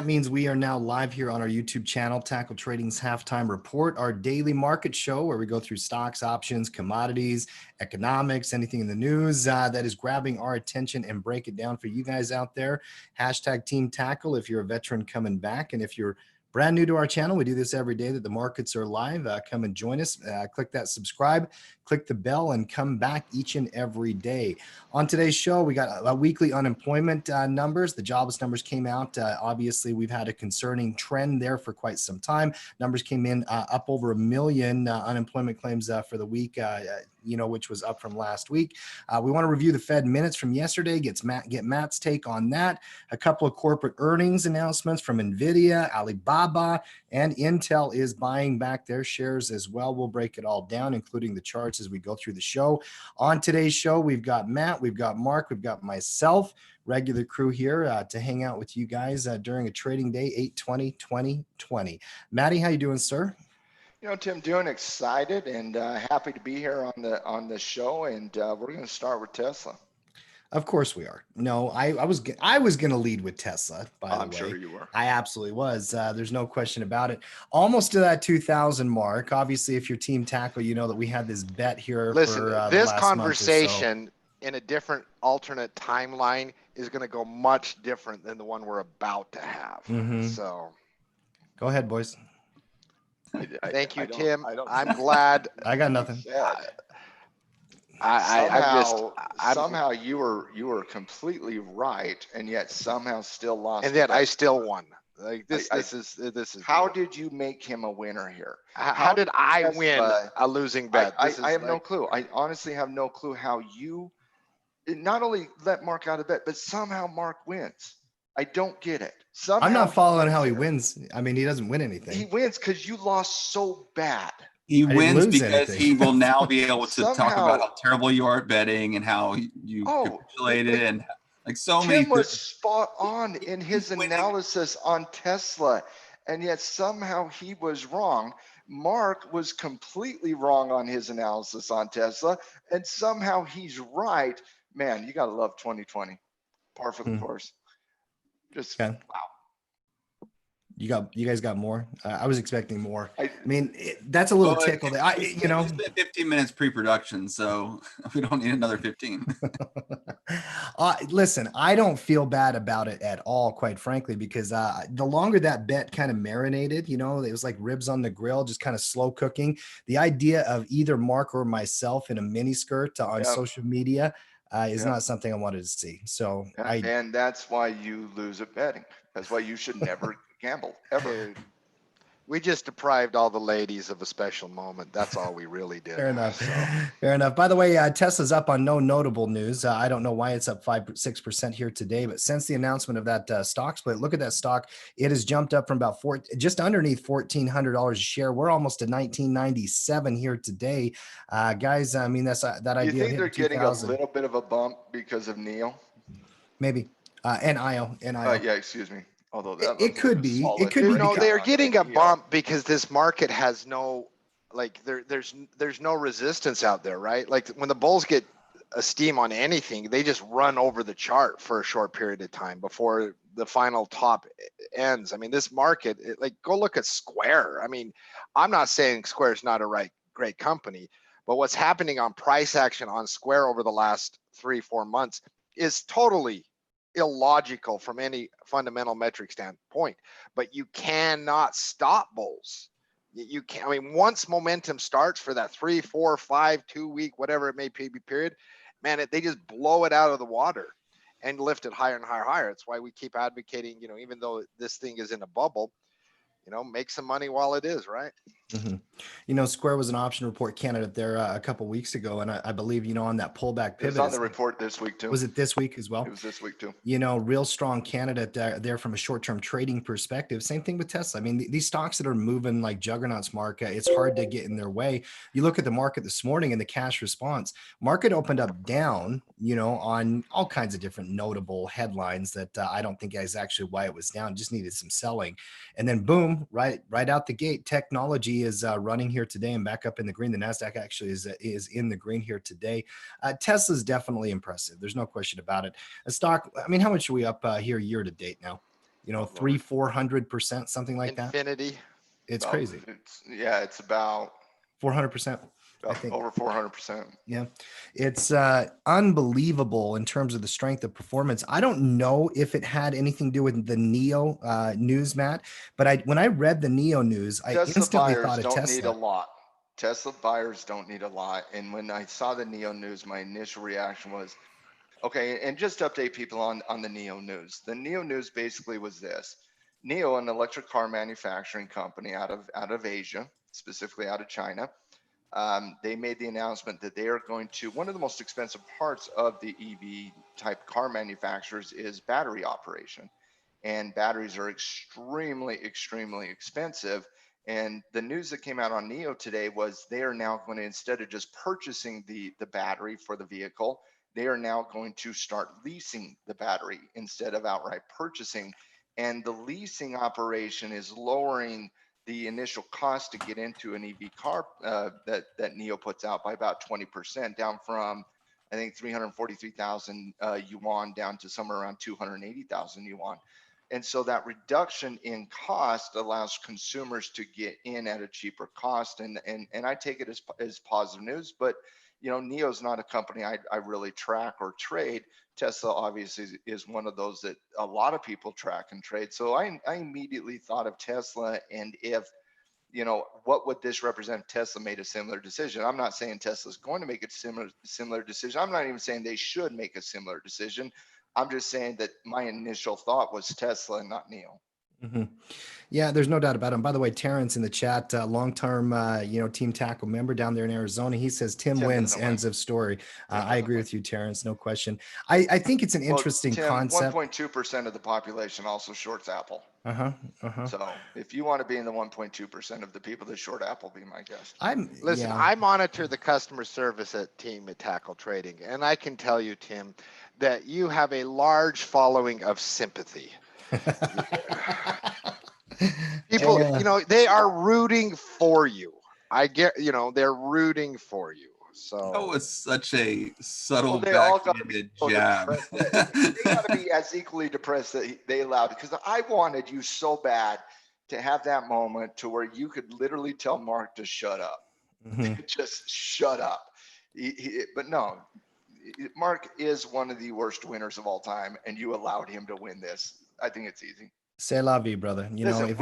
that means we are now live here on our YouTube channel, Tackle Trading's Halftime Report, our daily market show where we go through stocks, options, commodities, economics, anything in the news that is grabbing our attention and break it down for you guys out there. Hashtag Team Tackle if you're a veteran coming back. And if you're brand new to our channel, we do this every day that the markets are live. Come and join us. Click that subscribe, click the bell, and come back each and every day. On today's show, we got a weekly unemployment numbers. The jobless numbers came out. Obviously, we've had a concerning trend there for quite some time. Numbers came in up over 1 million unemployment claims for the week, which was up from last week. We want to review the Fed minutes from yesterday, get Matt's take on that. A couple of corporate earnings announcements from NVIDIA, Alibaba, and Intel is buying back their shares as well. We'll break it all down, including the charts as we go through the show. On today's show, we've got Matt, we've got Mark, we've got myself, regular crew here to hang out with you guys during a trading day, 8/20/2020. Matty, how you doing, sir? You know, Tim, doing excited and happy to be here on the show, and we're going to start with Tesla. Of course we are. No, I was going to lead with Tesla, by the way. I'm sure you were. I absolutely was. There's no question about it. Almost to that 2,000 mark. Obviously, if you're Team Tackle, you know that we had this bet here. Listen, for this the last conversation in a different alternate timeline is going to go much different than the one we're about to have. So go ahead, boys. Thank you, Tim. I'm glad. I got nothing. Somehow you were completely right, and yet somehow still lost. And yet I still won. Like this is how did you make him a winner here? How did I win a losing bet? I have no clue. I honestly have no clue how you not only let Mark out of bet, but somehow Mark wins. I don't get it. Somehow I'm not following how he wins. I mean, he doesn't win anything. He wins because you lost so bad. He wins because he will now be able to talk about how terrible you are at betting and how you capitulated and like so many. Tim was spot on in his analysis on Tesla, and yet somehow he was wrong. Mark was completely wrong on his analysis on Tesla, and somehow he's right. Man, you got to love 2020. Par for the course. Just wow. You guys got more. I was expecting more. I mean, that's a little tickle. We spent 15 minutes pre-production, so we don't need another 15. Listen, I don't feel bad about it at all, quite frankly, because the longer that bet kind of marinated, it was like ribs on the grill, just kind of slow cooking. The idea of either Mark or myself in a mini skirt on social media is not something I wanted to see. So and that's why you lose at betting. That's why you should never gamble ever. We just deprived all the ladies of a special moment. That's all we really did. Fair enough. Fair enough. By the way, Tesla's up on no notable news. I don't know why it's up 5-6% here today, but since the announcement of that stock split, look at that stock. It has jumped up from about just underneath $1,400 a share. We're almost to $1,997 here today, guys. I mean, that's that idea. You think they're getting a little bit of a bump because of Neil? Maybe. NIO. Yeah, excuse me. Although it could be. It could be. No, they're getting a bump because this market has no, like, there's no resistance out there, right? Like when the bulls get a steam on anything, they just run over the chart for a short period of time before the final top ends. I mean, this market, like, go look at Square. I mean, I'm not saying Square is not a great company, but what's happening on price action on Square over the last 3-4 months is totally illogical from any fundamental metric standpoint. But you cannot stop bulls. You can't. I mean, once momentum starts for that 3, 4, 5, 2 week, whatever it may be period, man, they just blow it out of the water and lift it higher and higher and higher. It's why we keep advocating, even though this thing is in a bubble, make some money while it is, right? Square was an option report candidate there a couple weeks ago, and I believe on that pullback pivot. It's on the report this week too. Was it this week as well? It was this week too. Real strong candidate there from a short-term trading perspective. Same thing with Tesla. I mean, these stocks that are moving like juggernauts, Mark, it's hard to get in their way. You look at the market this morning and the cash response. Market opened up down, on all kinds of different notable headlines that I don't think is actually why it was down. Just needed some selling, and then boom, right out the gate, technology is running here today and back up in the green. The NASDAQ actually is in the green here today. Tesla's definitely impressive. There's no question about it. A stock, I mean, how much are we up here year to date now? you know, 300-400%, something like that. Infinity. It's crazy. It's about 400%. I think over 400%. Yeah, it's unbelievable in terms of the strength of performance. I don't know if it had anything to do with the NEO news, Matt, but when I read the NEO news, I instantly thought of Tesla. Need a lot. Tesla buyers don't need a lot. And when I saw the NEO news, my initial reaction was, okay, and just to update people on the NEO news. The NEO news basically was this. NEO, an electric car manufacturing company out of Asia, specifically out of China, they made the announcement that they are going to, one of the most expensive parts of the EV type car manufacturers is battery operation. And batteries are extremely, extremely expensive. And the news that came out on NEO today was they are now going to, instead of just purchasing the battery for the vehicle, they are now going to start leasing the battery instead of outright purchasing. And the leasing operation is lowering the initial cost to get into an EV car that NEO puts out by about 20%, down from, I think, 343,000 yuan down to somewhere around 280,000 yuan. And so that reduction in cost allows consumers to get in at a cheaper cost. And I take it as positive news, but you know, NEO's not a company I really track or trade. Tesla obviously is one of those that a lot of people track and trade. So I immediately thought of Tesla, and if, you know, what would this represent if Tesla made a similar decision? I'm not saying Tesla's going to make a similar decision. I'm not even saying they should make a similar decision. I'm just saying that my initial thought was Tesla and not NEO. Mm-hmm. Yeah, there's no doubt about it. By the way, Terrence in the chat, long-term, Team Tackle member down there in Arizona, he says Tim wins. Ends of story. I agree with you, Terrence. No question. I think it's an interesting concept. 1.2% of the population also shorts Apple. So if you want to be in the 1.2% of the people that short Apple, be my guest. I monitor the customer service team at Tackle Trading, and I can tell you, Tim, that you have a large following of sympathy. People, you know, they are rooting for you. I get, you know, they're rooting for you. So that was such a subtle backhanded jab. They got to be as equally depressed that they allowed, because I wanted you so bad to have that moment to where you could literally tell Mark to shut up. Just shut up. But no, Mark is one of the worst winners of all time, and you allowed him to win this. I think it's easy. C'est la vie, brother. You Listen,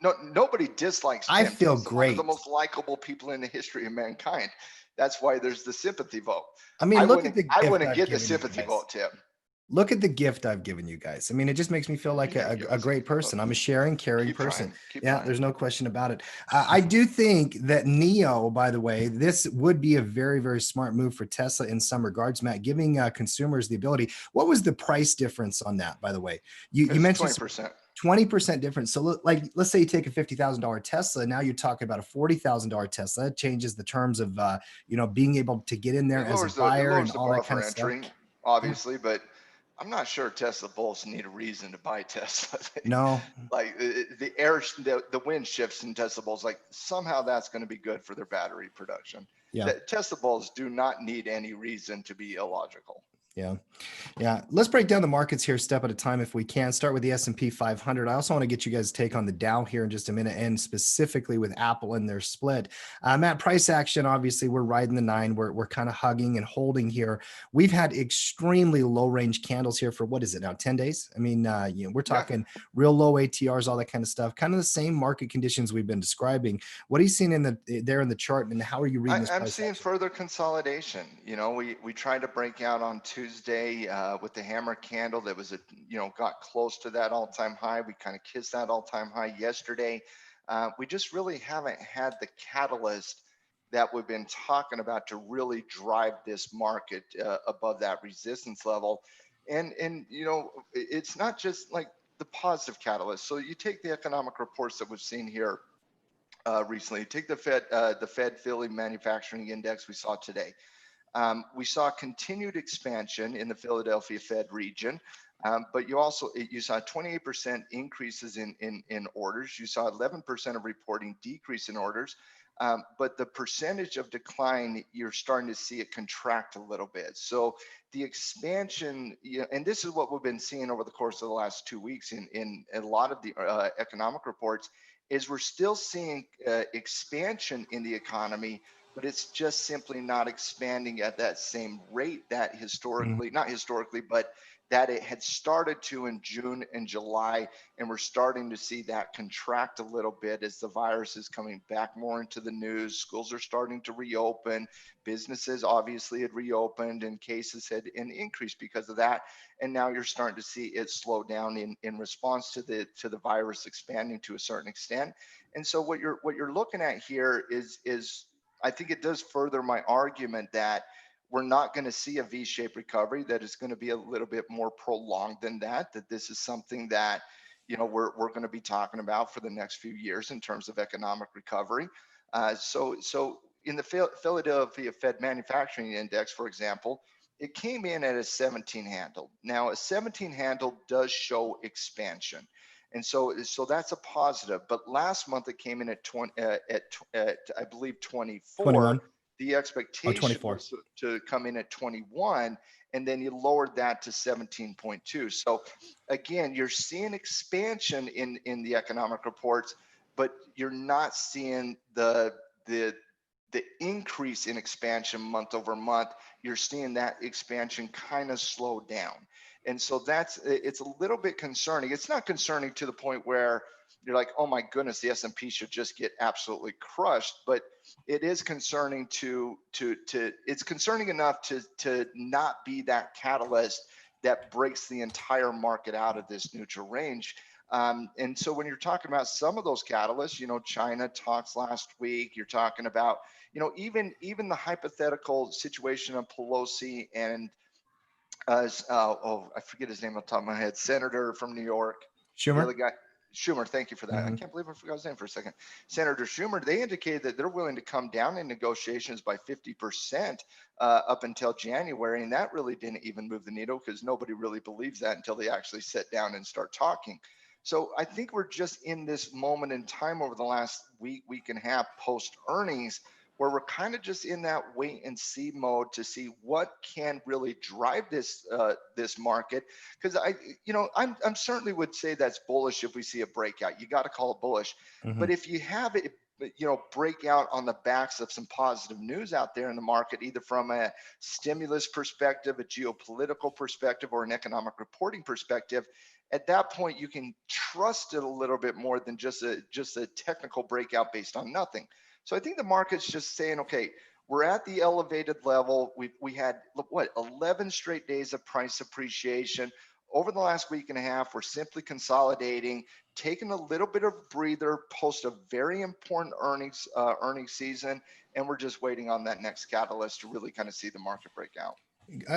know, nobody dislikes Tim. I feel He's great. One of the most likable people in the history of mankind. That's why there's the sympathy vote. I mean, I wouldn't get the sympathy vote, Tim. Look at the gift I've given you guys. I mean, it just makes me feel like a great person. I'm a sharing, caring person. There's no question about it. I do think that NEO, by the way, this would be a very, very smart move for Tesla in some regards, Matt, giving consumers the ability. What was the price difference on that, by the way? You mentioned 20% difference. So like, let's say you take a $50,000 Tesla. Now you're talking about a $40,000 Tesla. It changes the terms of, being able to get in there as a buyer and all that kind of stuff. Obviously, but I'm not sure Tesla bulls need a reason to buy Tesla. No, like the wind shifts in Tesla bulls, like somehow that's going to be good for their battery production. Yeah, Tesla bulls do not need any reason to be illogical. Yeah. Let's break down the markets here step at a time if we can. Start with the S&P 500. I also want to get you guys' take on the Dow here in just a minute, and specifically with Apple and their split. Matt, price action, obviously we're riding the 9. We're kind of hugging and holding here. We've had extremely low range candles here for, what is it now, 10 days? I mean, we're talking real low ATRs, all that kind of stuff. Kind of the same market conditions we've been describing. What are you seeing in the chart, and how are you reading this price I'm seeing action? Further consolidation. You know, we tried to break out on Tuesday with the hammer candle that was got close to that all-time high. We kind of kissed that all-time high yesterday. We just really haven't had the catalyst that we've been talking about to really drive this market above that resistance level. And it's not just like the positive catalyst. So you take the economic reports that we've seen here recently. You take the Fed Philly Manufacturing Index we saw today. We saw continued expansion in the Philadelphia Fed region. But you saw 28% increases in orders. You saw 11% of reporting decrease in orders. But the percentage of decline, you're starting to see it contract a little bit. So the expansion, and this is what we've been seeing over the course of the last 2 weeks in a lot of the economic reports, is we're still seeing expansion in the economy, but it's just simply not expanding at that same rate that historically, not historically, but that it had started to in June and July, and we're starting to see that contract a little bit as the virus is coming back more into the news. Schools are starting to reopen, businesses obviously had reopened, and cases had increased because of that. And now you're starting to see it slow down in response to the virus expanding to a certain extent. And so what you're looking at here is I think it does further my argument that we're not going to see a V-shaped recovery, that is going to be a little bit more prolonged than that this is something that, we're going to be talking about for the next few years in terms of economic recovery. So in the Philadelphia Fed Manufacturing Index, for example, it came in at a 17 handle. Now, a 17 handle does show expansion. And so that's a positive. But last month it came in at I believe 24. 21. The expectation was to come in at 21, and then you lowered that to 17.2. So again, you're seeing expansion in the economic reports, but you're not seeing the increase in expansion month over month. You're seeing that expansion kind of slow down. And so it's a little bit concerning. It's not concerning to the point where you're like, oh my goodness, the S&P should just get absolutely crushed. But it is concerning it's concerning enough to not be that catalyst that breaks the entire market out of this neutral range. And so when you're talking about some of those catalysts, China talks last week, you're talking about, even the hypothetical situation of Pelosi and I forget his name off the top of my head, Senator from New York. Schumer. The other guy, Schumer, thank you for that. I can't believe I forgot his name for a second. Senator Schumer, they indicated that they're willing to come down in negotiations by 50% up until January. And that really didn't even move the needle because nobody really believes that until they actually sit down and start talking. So I think we're just in this moment in time over the last week and a half post earnings, where we're kind of just in that wait and see mode to see what can really drive this market. Because I'm certainly would say that's bullish if we see a breakout. You got to call it bullish. But if you have it, break out on the backs of some positive news out there in the market, either from a stimulus perspective, a geopolitical perspective, or an economic reporting perspective, at that point you can trust it a little bit more than just a technical breakout based on nothing. So I think the market's just saying, okay, we're at the elevated level. We had 11 straight days of price appreciation. Over the last week and a half, we're simply consolidating, taking a little bit of breather post a very important earnings season, and we're just waiting on that next catalyst to really kind of see the market break out.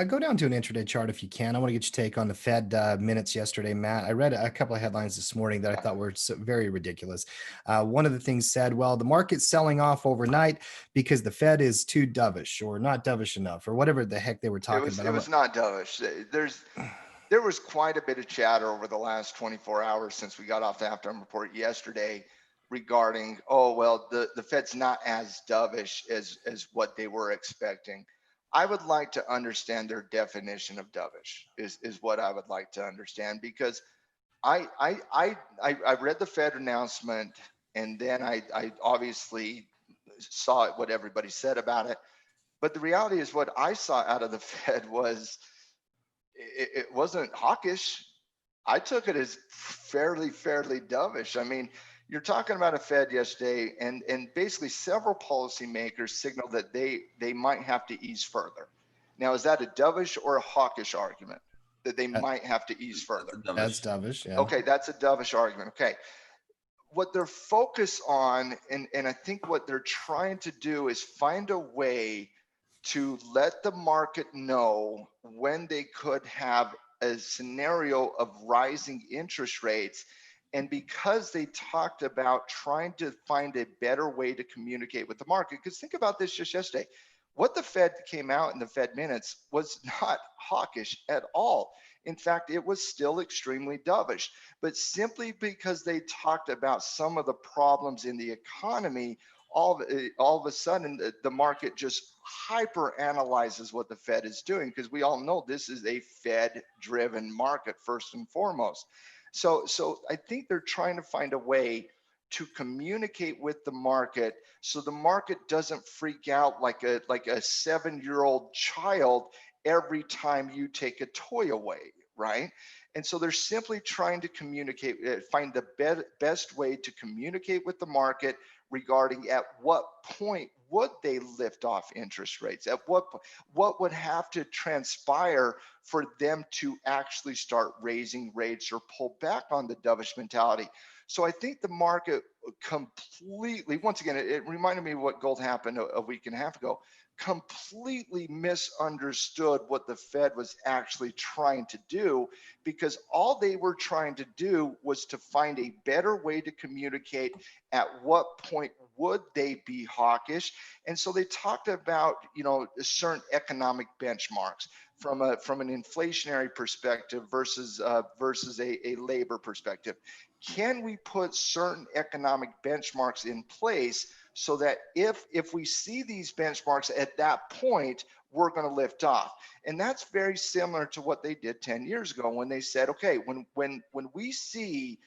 Go down to an intraday chart if you can. I want to get your take on the Fed minutes yesterday, Matt. I read a couple of headlines this morning that I thought were very ridiculous. One of the things said, well, the market's selling off overnight because the Fed is too dovish or not dovish enough or whatever the heck they were talking about. It was not dovish. There was quite a bit of chatter over the last 24 hours since we got off the halftime report yesterday regarding, the Fed's not as dovish as what they were expecting. I would like to understand their definition of dovish is what I would like to understand, because I read the Fed announcement, and then I obviously saw what everybody said about it. But the reality is what I saw out of the Fed was it wasn't hawkish. I took it as fairly dovish. I mean, you're talking about a Fed yesterday, and basically several policymakers signaled that they might have to ease further. Now, is that a dovish or a hawkish argument that they might have to ease further? That's dovish. Yeah. Okay, that's a dovish argument. Okay. What they're focused on, and I think what they're trying to do is find a way to let the market know when they could have a scenario of rising interest rates. And because they talked about trying to find a better way to communicate with the market, because think about this just yesterday, what the Fed came out in the Fed minutes was not hawkish at all. In fact, it was still extremely dovish, but simply because they talked about some of the problems in the economy, all of a sudden the market just hyper analyzes what the Fed is doing, because we all know this is a Fed driven market first and foremost. So I think they're trying to find a way to communicate with the market so the market doesn't freak out like a 7-year-old child every time you take a toy away, right? And so they're simply trying to communicate, find the best way to communicate with the market regarding at what point would they lift off interest rates, at what would have to transpire for them to actually start raising rates or pull back on the dovish mentality. So I think the market completely, once again, it reminded me of what gold happened a week and a half ago, completely misunderstood what the Fed was actually trying to do, because all they were trying to do was to find a better way to communicate at what point would they be hawkish. And so they talked about, certain economic benchmarks from an inflationary perspective versus a labor perspective. Can we put certain economic benchmarks in place so that if we see these benchmarks at that point, we're going to lift off? And that's very similar to what they did 10 years ago when they said, okay, when we see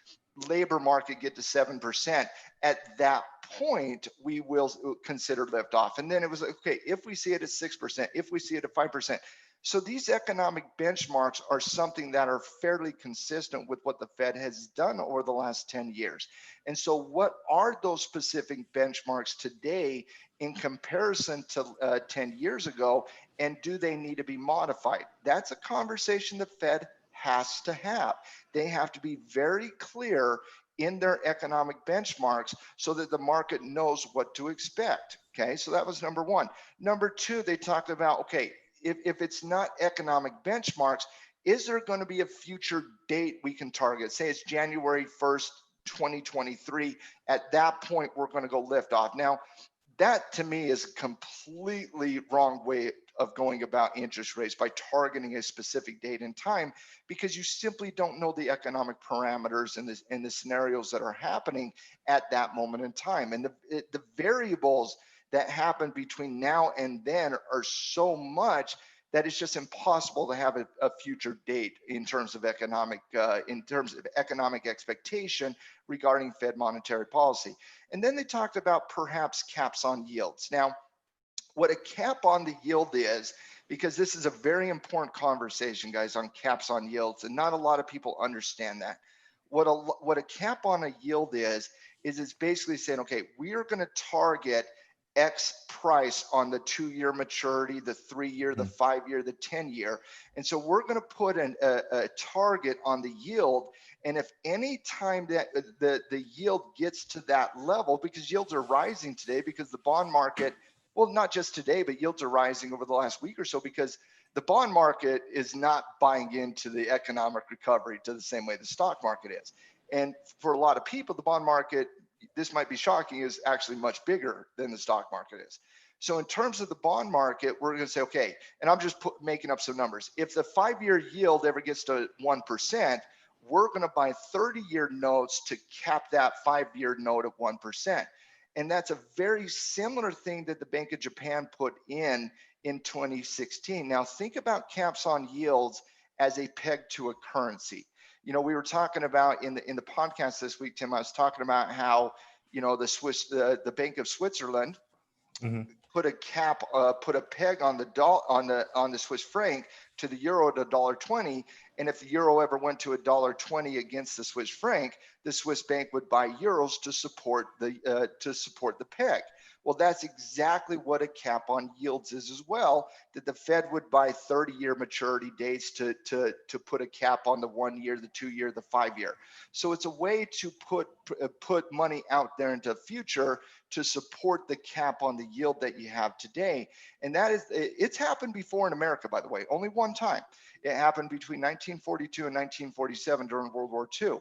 labor market get to 7%, at that point we will consider liftoff. And then it was okay, if we see it at 6%, if we see it at 5%. So these economic benchmarks are something that are fairly consistent with what the Fed has done over the last 10 years. And so what are those specific benchmarks today in comparison to 10 years ago? And do they need to be modified? That's a conversation the Fed has to have. They have to be very clear in their economic benchmarks so that the market knows what to expect. Okay, so that was number one. Number two, they talked about, okay, if it's not economic benchmarks, is there going to be a future date we can target? Say it's January 1st, 2023. At that point, we're going to go lift off. Now, that to me is a completely wrong way of going about interest rates, by targeting a specific date and time, because you simply don't know the economic parameters and the scenarios that are happening at that moment in time. And the variables that happen between now and then are so much that it's just impossible to have a future date in terms of economic expectation regarding Fed monetary policy. And then they talked about perhaps caps on yields. Now, what a cap on the yield is, because this is a very important conversation, guys, on caps on yields, and not a lot of people understand that. What a cap on a yield is it's basically saying, okay, we are going to target X price on the 2-year maturity, the 3-year, the 5-year, the 10-year. And so we're going to put a target on the yield. And if any time that the yield gets to that level, because yields are rising today, because the bond market, well, not just today, but yields are rising over the last week or so, because the bond market is not buying into the economic recovery to the same way the stock market is. And for a lot of people, the bond market, this might be shocking, is actually much bigger than the stock market is. So in terms of the bond market, we're going to say, okay, and I'm just making up some numbers. If the 5-year yield ever gets to 1%, we're going to buy 30-year notes to cap that 5-year note at 1%. And that's a very similar thing that the Bank of Japan put in 2016. Now think about caps on yields as a peg to a currency. We were talking about in the podcast this week, Tim, I was talking about how, the Bank of Switzerland put a peg on the Swiss franc to the euro to $1.20. And if the euro ever went to $1.20 against the Swiss franc, the Swiss bank would buy euros to support the peg. Well, that's exactly what a cap on yields is as well, that the Fed would buy 30-year maturity dates to put a cap on the 1 year, the 2 year, the 5 year. So it's a way to put money out there into the future to support the cap on the yield that you have today. And it's happened before in America, by the way, only one time. It happened between 1942 and 1947 during World War II.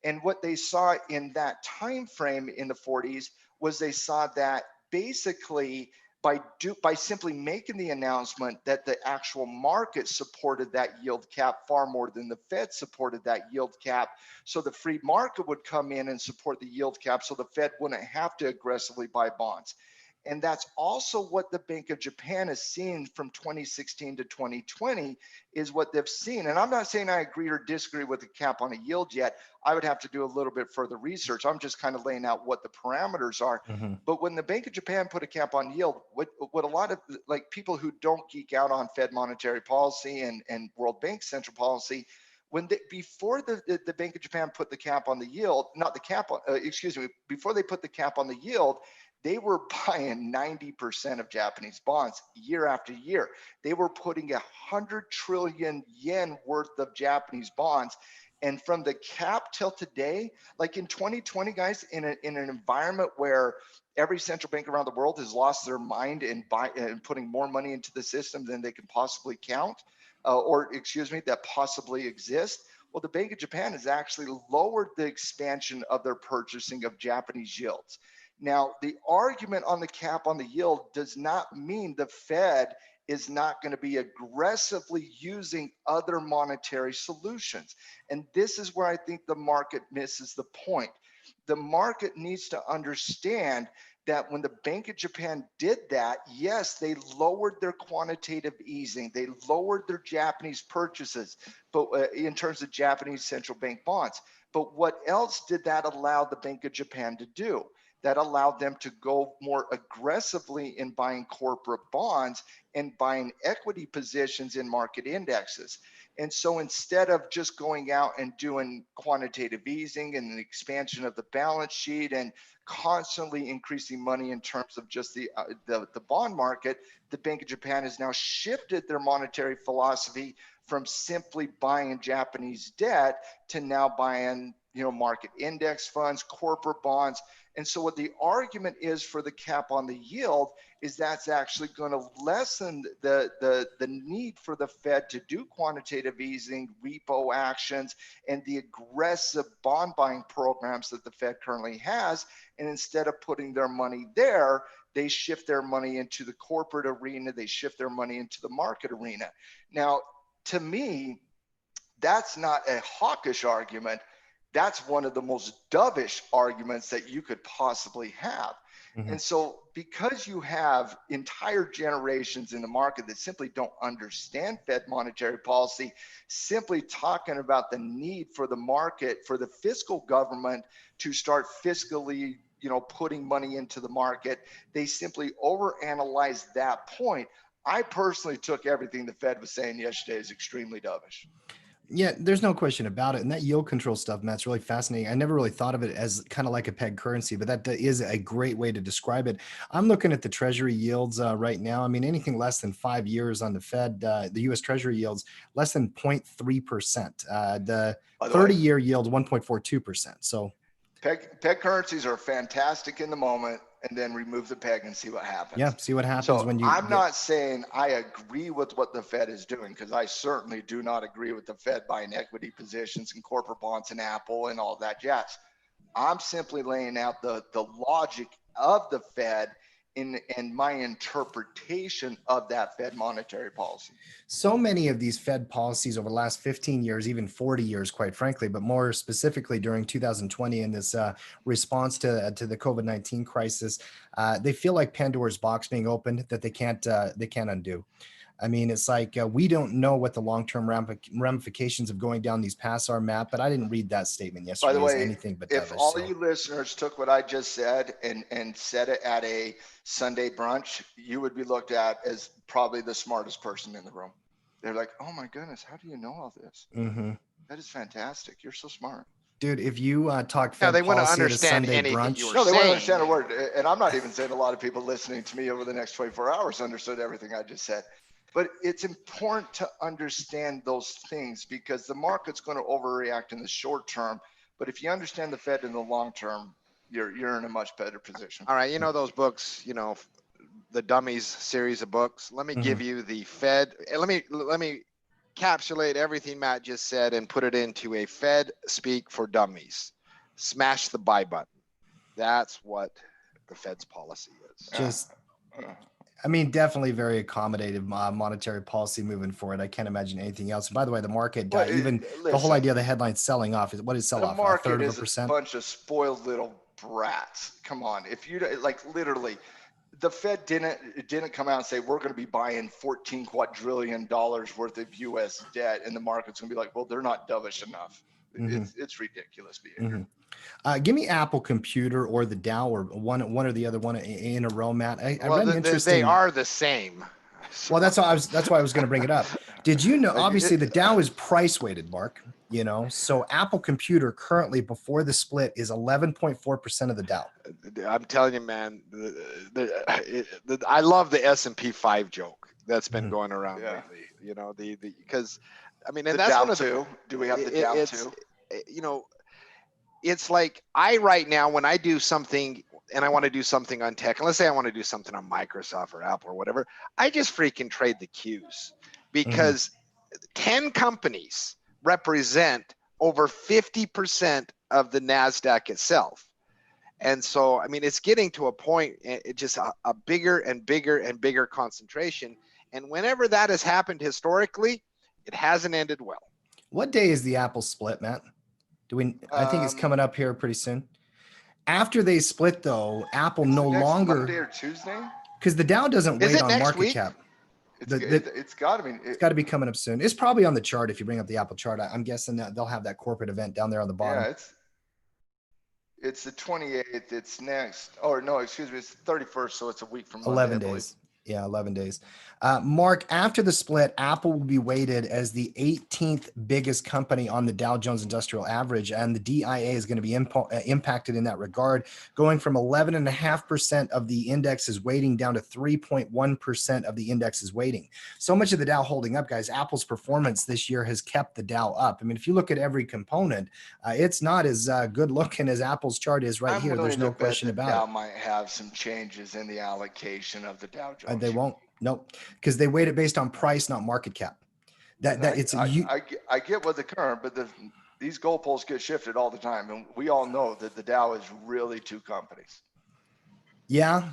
And what they saw in that time frame in the 40s was they saw that basically by simply making the announcement that the actual market supported that yield cap far more than the Fed supported that yield cap. So the free market would come in and support the yield cap, so the Fed wouldn't have to aggressively buy bonds. And that's also what the Bank of Japan has seen from 2016 to 2020 is what they've seen. And I'm not saying I agree or disagree with the cap on a yield yet. I would have to do a little bit further research. I'm just kind of laying out what the parameters are. But when the Bank of Japan put a cap on yield, what a lot of like people who don't geek out on Fed monetary policy and World Bank central policy, before the Bank of Japan put the cap on the yield, not the cap, before they put the cap on the yield, they were buying 90% of Japanese bonds year after year. They were putting 100 trillion yen worth of Japanese bonds. And from the cap till today, like in 2020, guys, in an environment where every central bank around the world has lost their mind and putting more money into the system than they can possibly count, that possibly exist. Well, the Bank of Japan has actually lowered the expansion of their purchasing of Japanese yields. Now, the argument on the cap on the yield does not mean the Fed is not going to be aggressively using other monetary solutions. And this is where I think the market misses the point. The market needs to understand that when the Bank of Japan did that, yes, they lowered their quantitative easing. They lowered their Japanese purchases, but in terms of Japanese central bank bonds. But what else did that allow the Bank of Japan to do? That allowed them to go more aggressively in buying corporate bonds and buying equity positions in market indexes. And so instead of just going out and doing quantitative easing and the expansion of the balance sheet and constantly increasing money in terms of just the bond market, the Bank of Japan has now shifted their monetary philosophy from simply buying Japanese debt to now buying, market index funds, corporate bonds. And so what the argument is for the cap on the yield is that's actually going to lessen the need for the Fed to do quantitative easing, repo actions, and the aggressive bond buying programs that the Fed currently has. And instead of putting their money there, they shift their money into the corporate arena. They shift their money into the market arena. Now, to me, that's not a hawkish argument. That's one of the most dovish arguments that you could possibly have. And so because you have entire generations in the market that simply don't understand Fed monetary policy, simply talking about the need for the market, for the fiscal government to start fiscally, putting money into the market, they simply overanalyze that point. I personally took everything the Fed was saying yesterday as extremely dovish. Yeah, there's no question about it. And that yield control stuff, Matt's really fascinating. I never really thought of it as kind of like a peg currency, but that is a great way to describe it. I'm looking at the Treasury yields right now. I mean, anything less than 5 years on the Fed, the U.S. Treasury yields less than 0.3%. The 30-year yield 1.42%. So peg currencies are fantastic in the moment, and then remove the peg and see what happens. Yeah, see what happens when you. I'm not saying I agree with what the Fed is doing, because I certainly do not agree with the Fed buying equity positions and corporate bonds and Apple and all that jazz. I'm simply laying out the logic of the Fed and my interpretation of that Fed monetary policy. So many of these Fed policies over the last 15 years, even 40 years, quite frankly, but more specifically during 2020 in this response to the COVID-19 crisis, they feel like Pandora's box being opened that they can't undo. I mean, it's like we don't know what the long-term ramifications of going down these paths are, Matt, but I didn't read that statement yesterday. By the way, as anything but if dovish, all you listeners took what I just said and said it at a Sunday brunch, you would be looked at as probably the smartest person in the room. They're like, oh my goodness, how do you know all this? That is fantastic. You're so smart. Dude, if you talk Fed they policy wouldn't at a Sunday anything brunch, you were no, they saying. wouldn't understand a word. And I'm not even saying a lot of people listening to me over the next 24 hours understood everything I just said. But it's important to understand those things, because the market's going to overreact in the short term. But if you understand the Fed in the long term, you're in a much better position. All right, those books, the Dummies series of books. Let me give you the Fed. Let me encapsulate everything Matt just said and put it into a Fed speak for dummies. Smash the buy button. That's what the Fed's policy is. I mean, definitely very accommodative monetary policy moving forward. I can't imagine anything else. And by the way, the market, Well, even the whole listen, idea of the headline selling off is what is sell the off? A market third of a is a percent? bunch of spoiled little brats. Come on, if you like, literally, the Fed didn't come out and say we're going to be buying $14 quadrillion worth of U.S. debt, and the market's going to be like, well, they're not dovish enough. It's ridiculous behavior. Give me Apple Computer or the Dow, or one or the other one in a row, Matt. I Well, read an interesting. they are the same. Well, that's why I was going to bring it up. Did you know? Obviously, the Dow is price weighted, Mark. You know, so Apple Computer currently before the split is 11.4% of the Dow. I'm telling you, man. I love the S&P 5 joke that's been going around lately. You know, because I mean, and that's Dow one of the. too. Do we have the Dow too? You know, it's like right now when I do something and I want to do something on tech, and let's say I want to do something on Microsoft or Apple or whatever, I just freaking trade the Qs because 10 companies represent over 50% of the NASDAQ itself. And so, I mean, it's getting to a point, it just a bigger and bigger and bigger concentration. And whenever that has happened historically, it hasn't ended well. What day is the Apple split, Matt? I think it's coming up here pretty soon. After they split, though, Apple no longer Monday or Tuesday, because the Dow doesn't wait on market week? cap. It's got to be. It's got to be coming up soon. It's probably on the chart if you bring up the Apple chart. I'm guessing that they'll have that corporate event down there on the bottom. Yeah, it's the 28th. It's next. Oh no, excuse me. It's the 31st. So it's a week from Monday, 11 days. Yeah, 11 days. Mark, after the split, Apple will be weighted as the 18th biggest company on the Dow Jones Industrial Average, and the DIA is going to be impacted in that regard, going from 11.5% of the index's weighting down to 3.1% of the index's weighting. So much of the Dow holding up, guys. Apple's performance this year has kept the Dow up. I mean, if you look at every component, it's not as good looking as Apple's chart is right here. There's no question about it. Dow might have some changes in the allocation of the Dow Jones. They won't. Nope, because they weight it based on price, not market cap. I get what the current, but these goalposts get shifted all the time, and we all know that the Dow is really two companies. Yeah,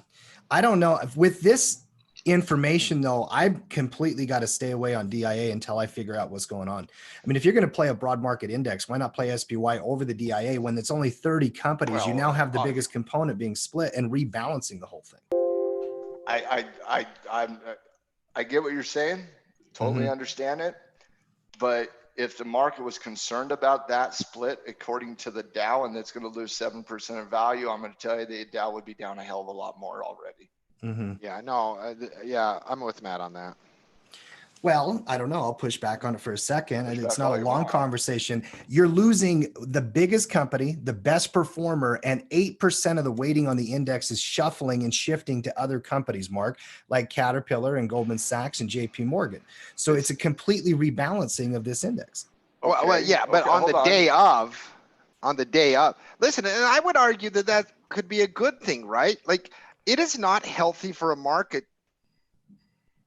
I don't know with this information though. I've completely got to stay away on DIA until I figure out what's going on. I mean, if you're going to play a broad market index, why not play SPY over the DIA when it's only 30 companies? Well, you now have the biggest component being split and rebalancing the whole thing. I get what you're saying. Totally understand it. But if the market was concerned about that split, according to the Dow, and it's going to lose 7% of value, I'm going to tell you the Dow would be down a hell of a lot more already. Yeah, no, yeah, I'm with Matt on that. Well, I don't know. I'll push back on it for a second. It's not a long conversation. You're losing the biggest company, the best performer, and 8% of the weighting on the index is shuffling and shifting to other companies, Mark, like Caterpillar and Goldman Sachs and JP Morgan. So it's a completely rebalancing of this index. Okay. Well, yeah, but on the day of, listen, and I would argue that could be a good thing, right? Like, it is not healthy for a market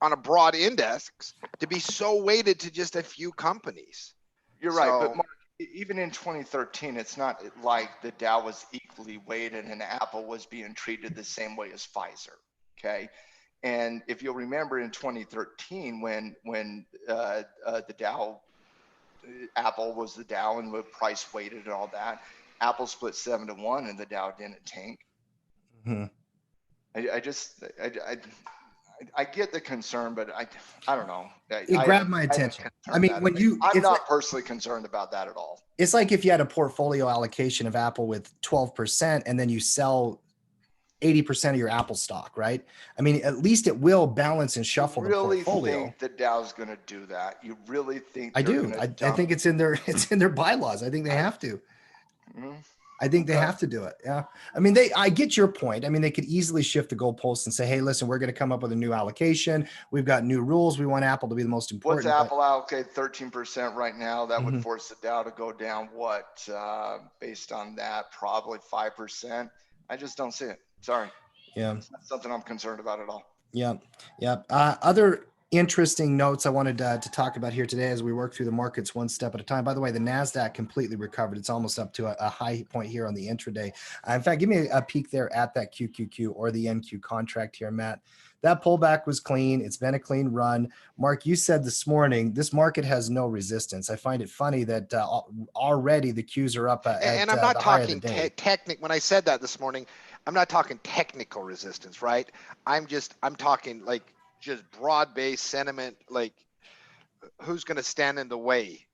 on a broad index to be so weighted to just a few companies. You're right, but Mark, even in 2013, it's not like the Dow was equally weighted and Apple was being treated the same way as Pfizer. Okay, and if you'll remember in 2013, when the Dow, Apple was the Dow and the price weighted and all that, Apple split 7-1 and the Dow didn't tank. I get the concern, but I don't know. It grabbed my attention. I mean, I'm not personally concerned about that at all. It's like if you had a portfolio allocation of Apple with 12% and then you sell 80% of your Apple stock, right? I mean, at least it will balance and shuffle the portfolio. You really think the Dow's going to do that? You really think? I do. I think it's in their bylaws. I think they have to. I think they have to do it. Yeah. I mean, I get your point. I mean, they could easily shift the goalposts and say, hey, listen, we're going to come up with a new allocation. We've got new rules. We want Apple to be the most important. What's Apple allocate 13% right now? That would force the Dow to go down what, based on that, probably 5%. I just don't see it. Sorry. Yeah. It's not something I'm concerned about at all. Yeah. Yeah. Other interesting notes I wanted to talk about here today as we work through the markets one step at a time. By the way, the NASDAQ completely recovered. It's almost up to a high point here on the intraday. In fact, give me a peek there at that QQQ or the NQ contract here, Matt. that pullback was clean. It's been a clean run. Mark, you said this morning, this market has no resistance. I find it funny that already the Qs are up And at I'm not the high of the talking day. technical. When I said that this morning, I'm not talking technical resistance, right? I'm talking like just broad-based sentiment, like who's going to stand in the way,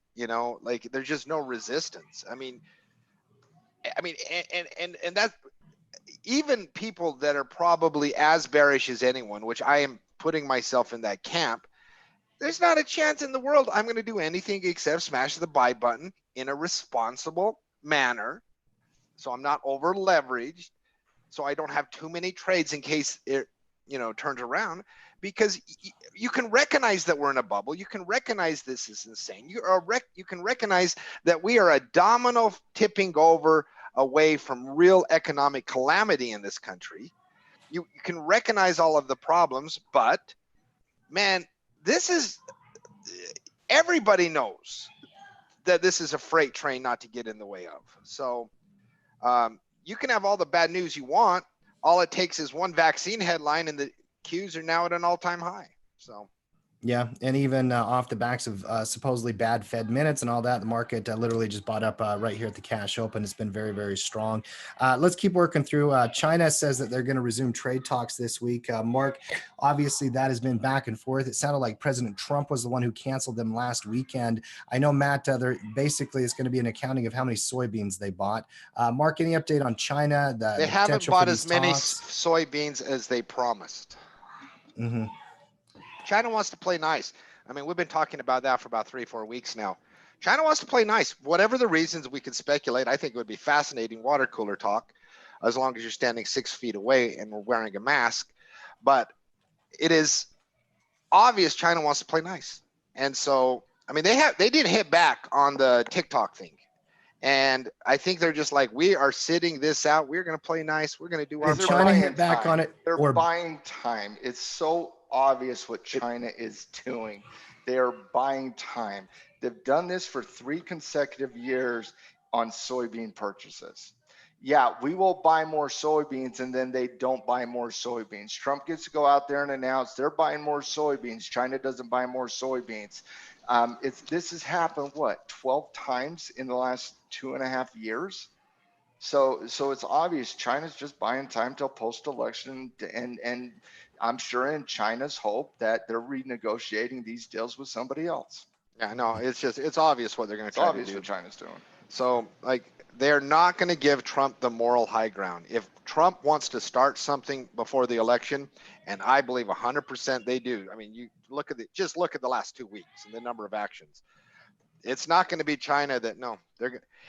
like there's just no resistance. I mean, and that even people that are probably as bearish as anyone, which I am putting myself in that camp, there's not a chance in the world I'm going to do anything except smash the buy button in a responsible manner. So I'm not over leveraged. So I don't have too many trades in case it, turns around, because you can recognize that we're in a bubble. You can recognize this is insane. You can recognize that we are a domino tipping over away from real economic calamity in this country. You can recognize all of the problems, but man, everybody knows that this is a freight train not to get in the way of. So you can have all the bad news you want. All it takes is one vaccine headline and the Qs are now at an all-time high. So. Yeah, and even off the backs of supposedly bad Fed minutes and all that, the market literally just bought up right here at the cash open. It's been very, very strong. Let's keep working through. China says that they're going to resume trade talks this week. Mark, obviously that has been back and forth. It sounded like President Trump was the one who canceled them last weekend. I know, Matt, basically it's going to be an accounting of how many soybeans they bought. Mark, any update on China? They haven't bought as many soybeans as they promised. Mm-hmm. China wants to play nice. I mean, we've been talking about that for about 3-4 weeks now. China wants to play nice. Whatever the reasons, we can speculate. I think it would be fascinating water cooler talk, as long as you're standing 6 feet away and we're wearing a mask. But it is obvious China wants to play nice. And so, I mean, they did hit back on the TikTok thing. And I think they're just like, we are sitting this out. We're going to play nice. We're going to do our China hit back on it. They're buying time. It's so obvious what China is doing. They are buying time. They've done this for 3 consecutive years on soybean purchases. Yeah, we will buy more soybeans, and then they don't buy more soybeans. Trump gets to go out there and announce they're buying more soybeans. China doesn't buy more soybeans. This has happened, 12 times in the last 2.5 years? So it's obvious China's just buying time till post-election, and I'm sure in China's hope that they're renegotiating these deals with somebody else. Yeah, no, it's obvious what they're going to try to do. It's obvious what China's doing. So, like, they're not going to give Trump the moral high ground. If Trump wants to start something before the election, and I believe 100% they do. I mean, you look at the last 2 weeks and the number of actions. It's not going to be China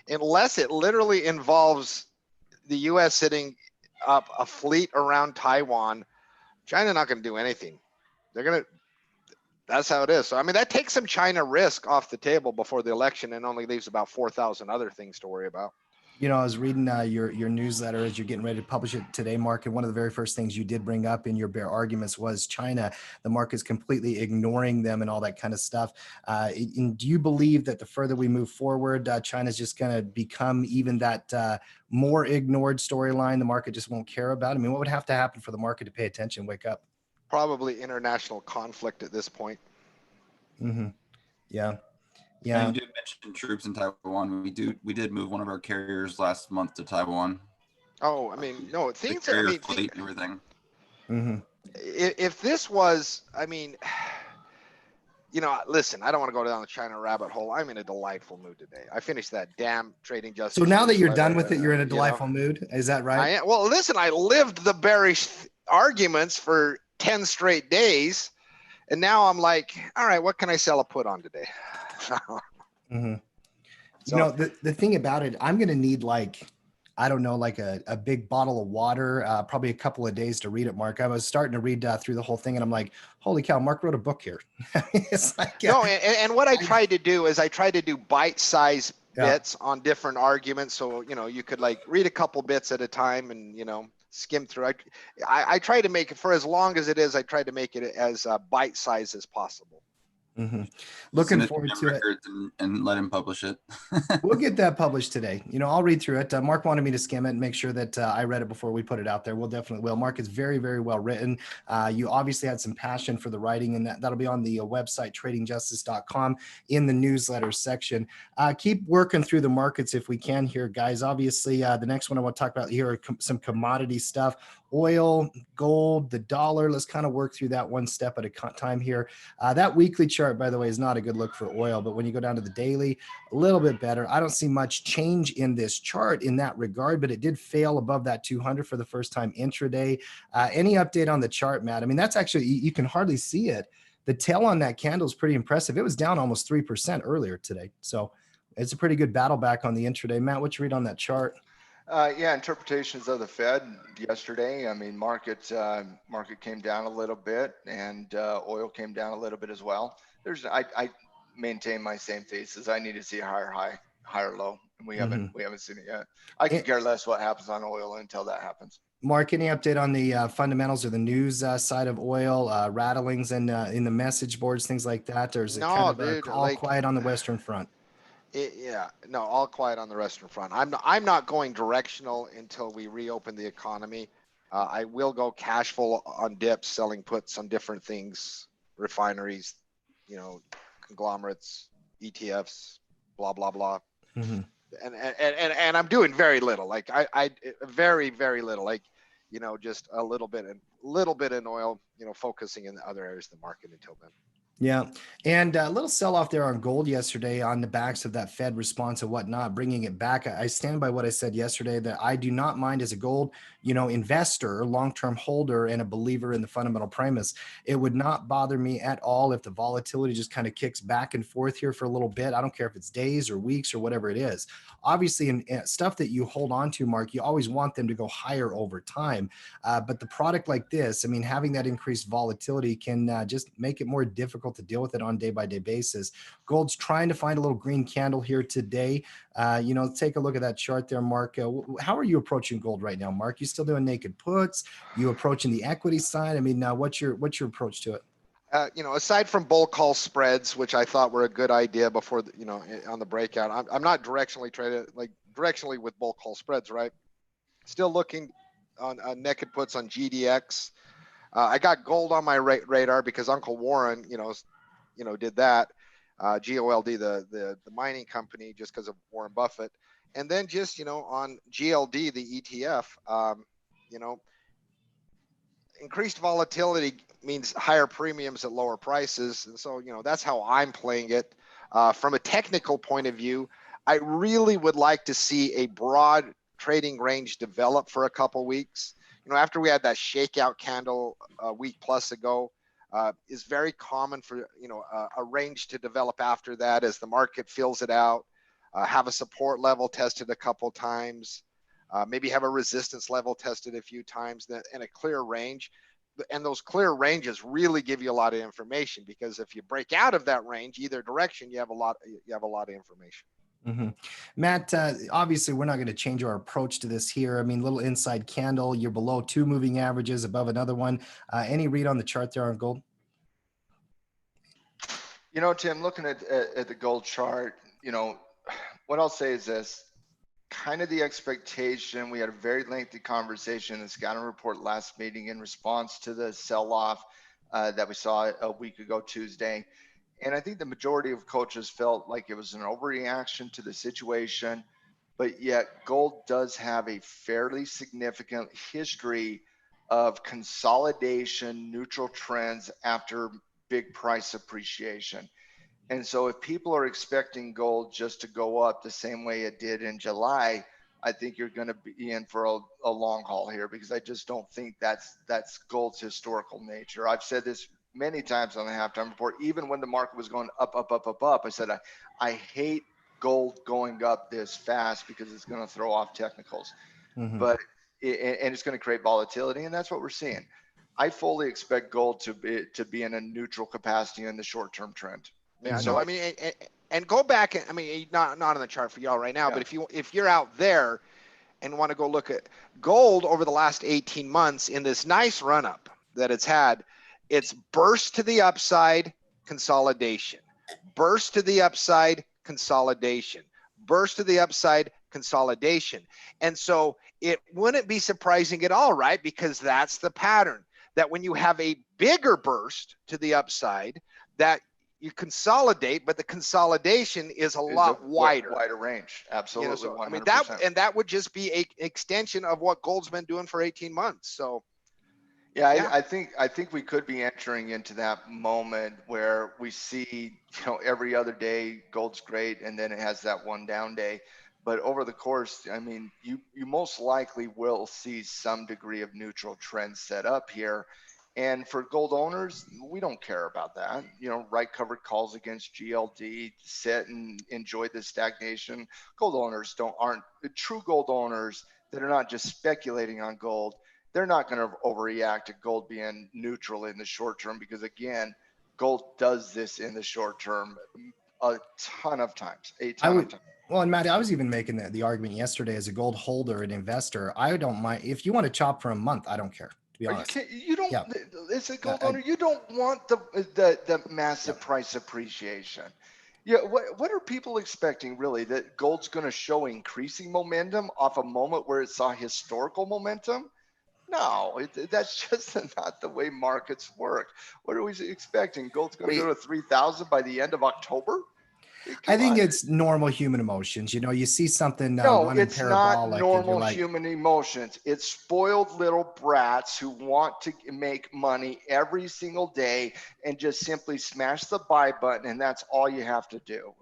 unless it literally involves the U.S. sitting up a fleet around Taiwan. China not going to do anything. That's how it is. So, I mean, that takes some China risk off the table before the election and only leaves about 4,000 other things to worry about. I was reading your newsletter as you're getting ready to publish it today, Mark, and one of the very first things you did bring up in your bear arguments was China. The market's completely ignoring them and all that kind of stuff. And do you believe that the further we move forward, China's just going to become even that more ignored storyline the market just won't care about? I mean, what would have to happen for the market to pay attention, wake up? Probably international conflict at this point. Mm-hmm. Yeah. Yeah, and you did mention troops in Taiwan. We did move one of our carriers last month to Taiwan. Oh, I mean, no, things are. I mean, fleet and everything. Mm-hmm. If this was, I mean, listen, I don't want to go down the China rabbit hole. I'm in a delightful mood today. I finished that damn Trading Justice. So now that you're done with it, you're in a delightful mood. Is that right? Well, listen, I lived the bearish arguments for 10 straight days, and now I'm like, all right, what can I sell a put on today? Mm-hmm. So, the thing about it, I'm going to need a big bottle of water, probably a couple of days to read it, Mark. I was starting to read through the whole thing and I'm like, holy cow, Mark wrote a book here. It's like, no, and what I tried to do is I tried to do bite-sized bits on different arguments. So, you could read a couple bits at a time and, skim through. I try to make it, for as long as it is, I try to make it as bite-sized as possible. Looking Send it forward Jim to it. Rickards and let him publish it. We'll get that published today. I'll read through it. Mark wanted me to skim it and make sure that I read it before we put it out there. We'll definitely will. Mark is very, very well written. You obviously had some passion for the writing, and that'll be on the website, tradingjustice.com, in the newsletter section. Keep working through the markets if we can here, guys. Obviously, the next one I want to talk about here are some commodity stuff. Oil, gold, the dollar. Let's kind of work through that one step at a time here. That weekly chart, by the way, is not a good look for oil, but when you go down to the daily, a little bit better. I don't see much change in this chart in that regard, but it did fail above that 200 for the first time intraday. Any update on the chart, Matt? I mean, that's actually, you can hardly see it. The tail on that candle is pretty impressive. It was down almost 3% earlier today. So it's a pretty good battle back on the intraday. Matt, what you read on that chart? Yeah, interpretations of the Fed yesterday. I mean, market came down a little bit, and oil came down a little bit as well. I maintain my same thesis. I need to see a higher high, higher low, and we haven't seen it yet. I could care less what happens on oil until that happens. Mark, any update on the fundamentals or the news side of oil, rattlings and in the message boards, things like that? Or is it kind of all quiet on the Western front? All quiet on the Western front. I'm not going directional until we reopen the economy. I will go cash full on dips, selling puts on different things, refineries, conglomerates, ETFs, blah blah blah. And I'm doing very little. Like I very very little. Like just a little bit in oil. Focusing in the other areas of the market until then. Yeah. And a little sell off there on gold yesterday on the backs of that Fed response and whatnot, bringing it back. I stand by what I said yesterday, that I do not mind as a gold, investor, long-term holder, and a believer in the fundamental premise. It would not bother me at all if the volatility just kind of kicks back and forth here for a little bit. I don't care if it's days or weeks or whatever it is. Obviously, in stuff that you hold on to, Mark, you always want them to go higher over time. But the product like this, I mean, having that increased volatility can just make it more difficult to deal with it on a day-by-day basis. Gold's trying to find a little green candle here today. Take a look at that chart there, Mark. How are you approaching gold right now, Mark? You still doing naked puts? You approaching the equity side? I mean, what's your approach to it? Aside from bull call spreads, which I thought were a good idea before, on the breakout, I'm not directionally traded directionally with bull call spreads, right? Still looking on naked puts on GDX. I got gold on my radar because Uncle Warren, did that. GOLD, the mining company, just because of Warren Buffett, and then just on GLD, the ETF, increased volatility means higher premiums at lower prices, and so that's how I'm playing it. From a technical point of view, I really would like to see a broad trading range develop for a couple weeks. After we had that shakeout candle a week plus ago, is very common for a range to develop after that as the market fills it out. Have a support level tested a couple times, maybe have a resistance level tested a few times, and a clear range. And those clear ranges really give you a lot of information, because if you break out of that range, either direction, you have a lot of information. Matt, obviously we're not going to change our approach to this here. I mean, little inside candle, you're below two moving averages, above another one. Any read on the chart there on gold? Tim, looking at the gold chart, what I'll say is this: kind of the expectation. We had a very lengthy conversation in the scouting report last meeting in response to the sell-off that we saw a week ago Tuesday. And I think the majority of coaches felt like it was an overreaction to the situation, but yet gold does have a fairly significant history of consolidation, neutral trends after big price appreciation. And so if people are expecting gold just to go up the same way it did in July, I think you're going to be in for a long haul here, because I just don't think that's gold's historical nature. I've said this many times on the halftime report, even when the market was going up, I said, I hate gold going up this fast because it's going to throw off technicals, but it's going to create volatility. And that's what we're seeing. I fully expect gold to be in a neutral capacity in the short-term trend. Yeah, so I mean, and go back. I mean, not on the chart for y'all right now, but if you're out there and want to go look at gold over the last 18 months in this nice run up that it's had, it's burst to the upside, consolidation, burst to the upside, consolidation, burst to the upside, consolidation. And so it wouldn't be surprising at all, right? Because that's the pattern, that when you have a bigger burst to the upside, that you consolidate, but the consolidation is a lot wider. Wider range. Absolutely. So, 100%. I mean, that would just be an extension of what gold's been doing for 18 months. So yeah, I think we could be entering into that moment where we see, every other day gold's great, and then it has that one down day. But over the course, I mean, you most likely will see some degree of neutral trend set up here. And for gold owners, we don't care about that. Right covered calls against GLD, sit and enjoy the stagnation. Gold owners aren't true gold owners that are not just speculating on gold. They're not going to overreact to gold being neutral in the short term, because again, gold does this in the short term a ton of times. Well, and Matt, I was even making the argument yesterday as a gold holder and investor. I don't mind if you want to chop for a month. I don't care, to be honest. You don't. Yeah. As a gold owner, you don't want the massive price appreciation. Yeah. What are people expecting, really? That gold's going to show increasing momentum off a moment where it saw historical momentum? No, that's just not the way markets work. What are we expecting? Gold's going to go to 3,000 by the end of October? I think it's normal human emotions. You see something. No, it's not normal human emotions. It's spoiled little brats who want to make money every single day and just simply smash the buy button, and that's all you have to do.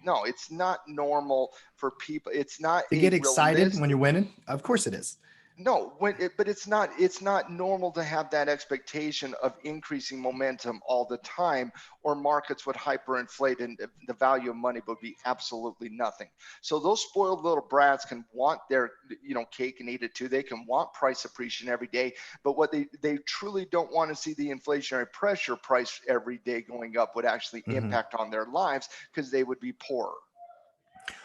No, it's not normal for people. It's not to get excited when you're winning. Of course it is. No, but it's not normal to have that expectation of increasing momentum all the time, or markets would hyperinflate and the value of money would be absolutely nothing. So those spoiled little brats can want their cake and eat it too. They can want price appreciation every day, but what they truly don't want to see the inflationary pressure price every day going up would actually impact on their lives, because they would be poorer.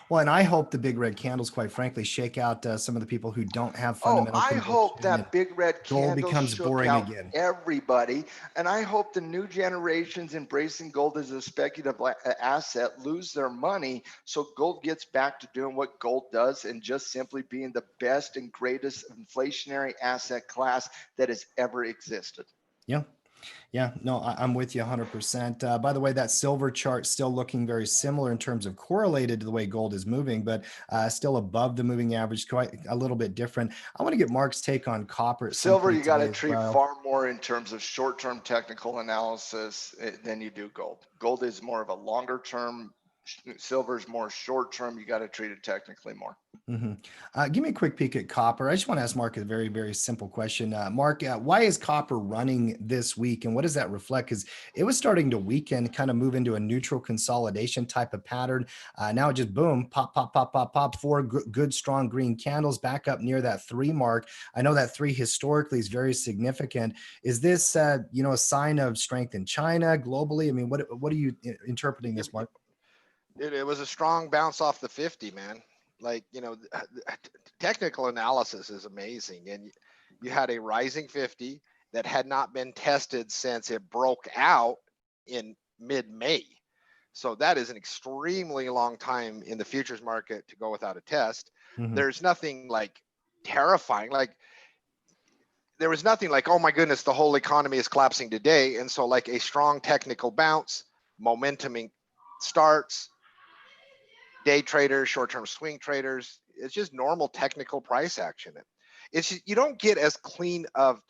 Well, and I hope the big red candles, quite frankly, shake out some of the people who don't have fundamental. I hope that big red candle becomes boring again. Everybody, and I hope the new generations embracing gold as a speculative asset lose their money, so gold gets back to doing what gold does and just simply being the best and greatest inflationary asset class that has ever existed. Yeah. Yeah, no, I'm with you 100%. By the way, that silver chart still looking very similar in terms of correlated to the way gold is moving, but still above the moving average, quite a little bit different. I want to get Mark's take on copper. Silver, you got to treat far more in terms of short-term technical analysis than you do gold. Gold is more of a longer term. Silver is more short term. You got to treat it technically more. Give me a quick peek at copper. I just want to ask Mark a very, very simple question. Mark, why is copper running this week, and what does that reflect? Because it was starting to weaken, kind of move into a neutral consolidation type of pattern. Now it just boom, pop, pop, pop, pop, pop. Four good, strong green candles back up near that 3 mark. I know that 3 historically is very significant. Is this, a sign of strength in China globally? I mean, what are you interpreting this, Mark? It was a strong bounce off the 50, man. Technical analysis is amazing. And you had a rising 50 that had not been tested since it broke out in mid-May. So that is an extremely long time in the futures market to go without a test. There's nothing like terrifying. There was nothing like, oh my goodness, the whole economy is collapsing today. And so like a strong technical bounce, momentum starts, day traders, short-term swing traders, it's just normal technical price action. It's just, you don't get as clean of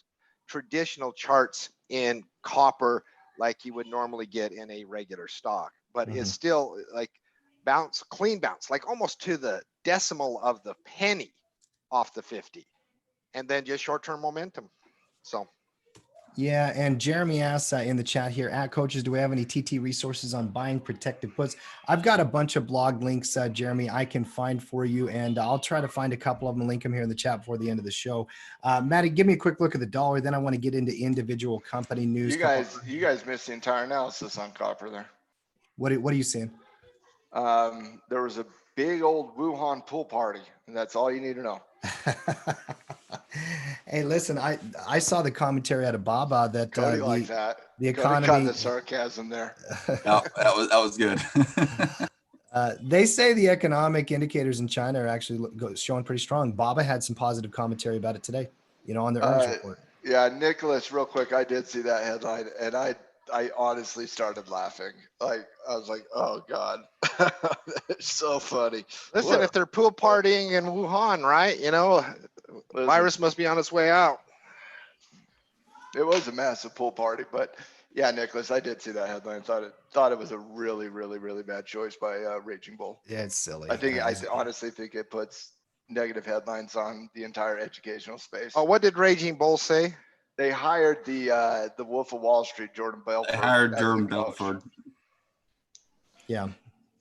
traditional charts in copper like you would normally get in a regular stock, but it's still like clean bounce, like almost to the decimal of the penny off the 50, and then just short-term momentum. So yeah, and Jeremy asks in the chat here, at Coaches, do we have any TT resources on buying protected puts? I've got a bunch of blog links, Jeremy, I can find for you, and I'll try to find a couple of them and link them here in the chat before the end of the show. Maddie, give me a quick look at the dollar, then I want to get into individual company news. You guys missed the entire analysis on copper there. What are you seeing? There was a big old Wuhan pool party, and that's all you need to know. Hey, listen, I saw the commentary out of Baba that Cody like that. the Cody caught economy. the sarcasm there. No, that was good. They say the economic indicators in China are actually showing pretty strong. Baba had some positive commentary about it today, on their earnings report. Yeah, Nicholas, real quick, I did see that headline, and I honestly started laughing. Like, I was like, oh God, it's so funny. Listen, if they're pool partying in Wuhan, right? Virus must be on its way out. It was a massive pool party, but yeah, Nicholas, I did see that headline. Thought it was a really, really, really bad choice by Raging Bull. Yeah, it's silly. I honestly think it puts negative headlines on the entire educational space. Oh, what did Raging Bull say? They hired the Wolf of Wall Street, Jordan Belfort. They hired Jordan Belfort. Yeah.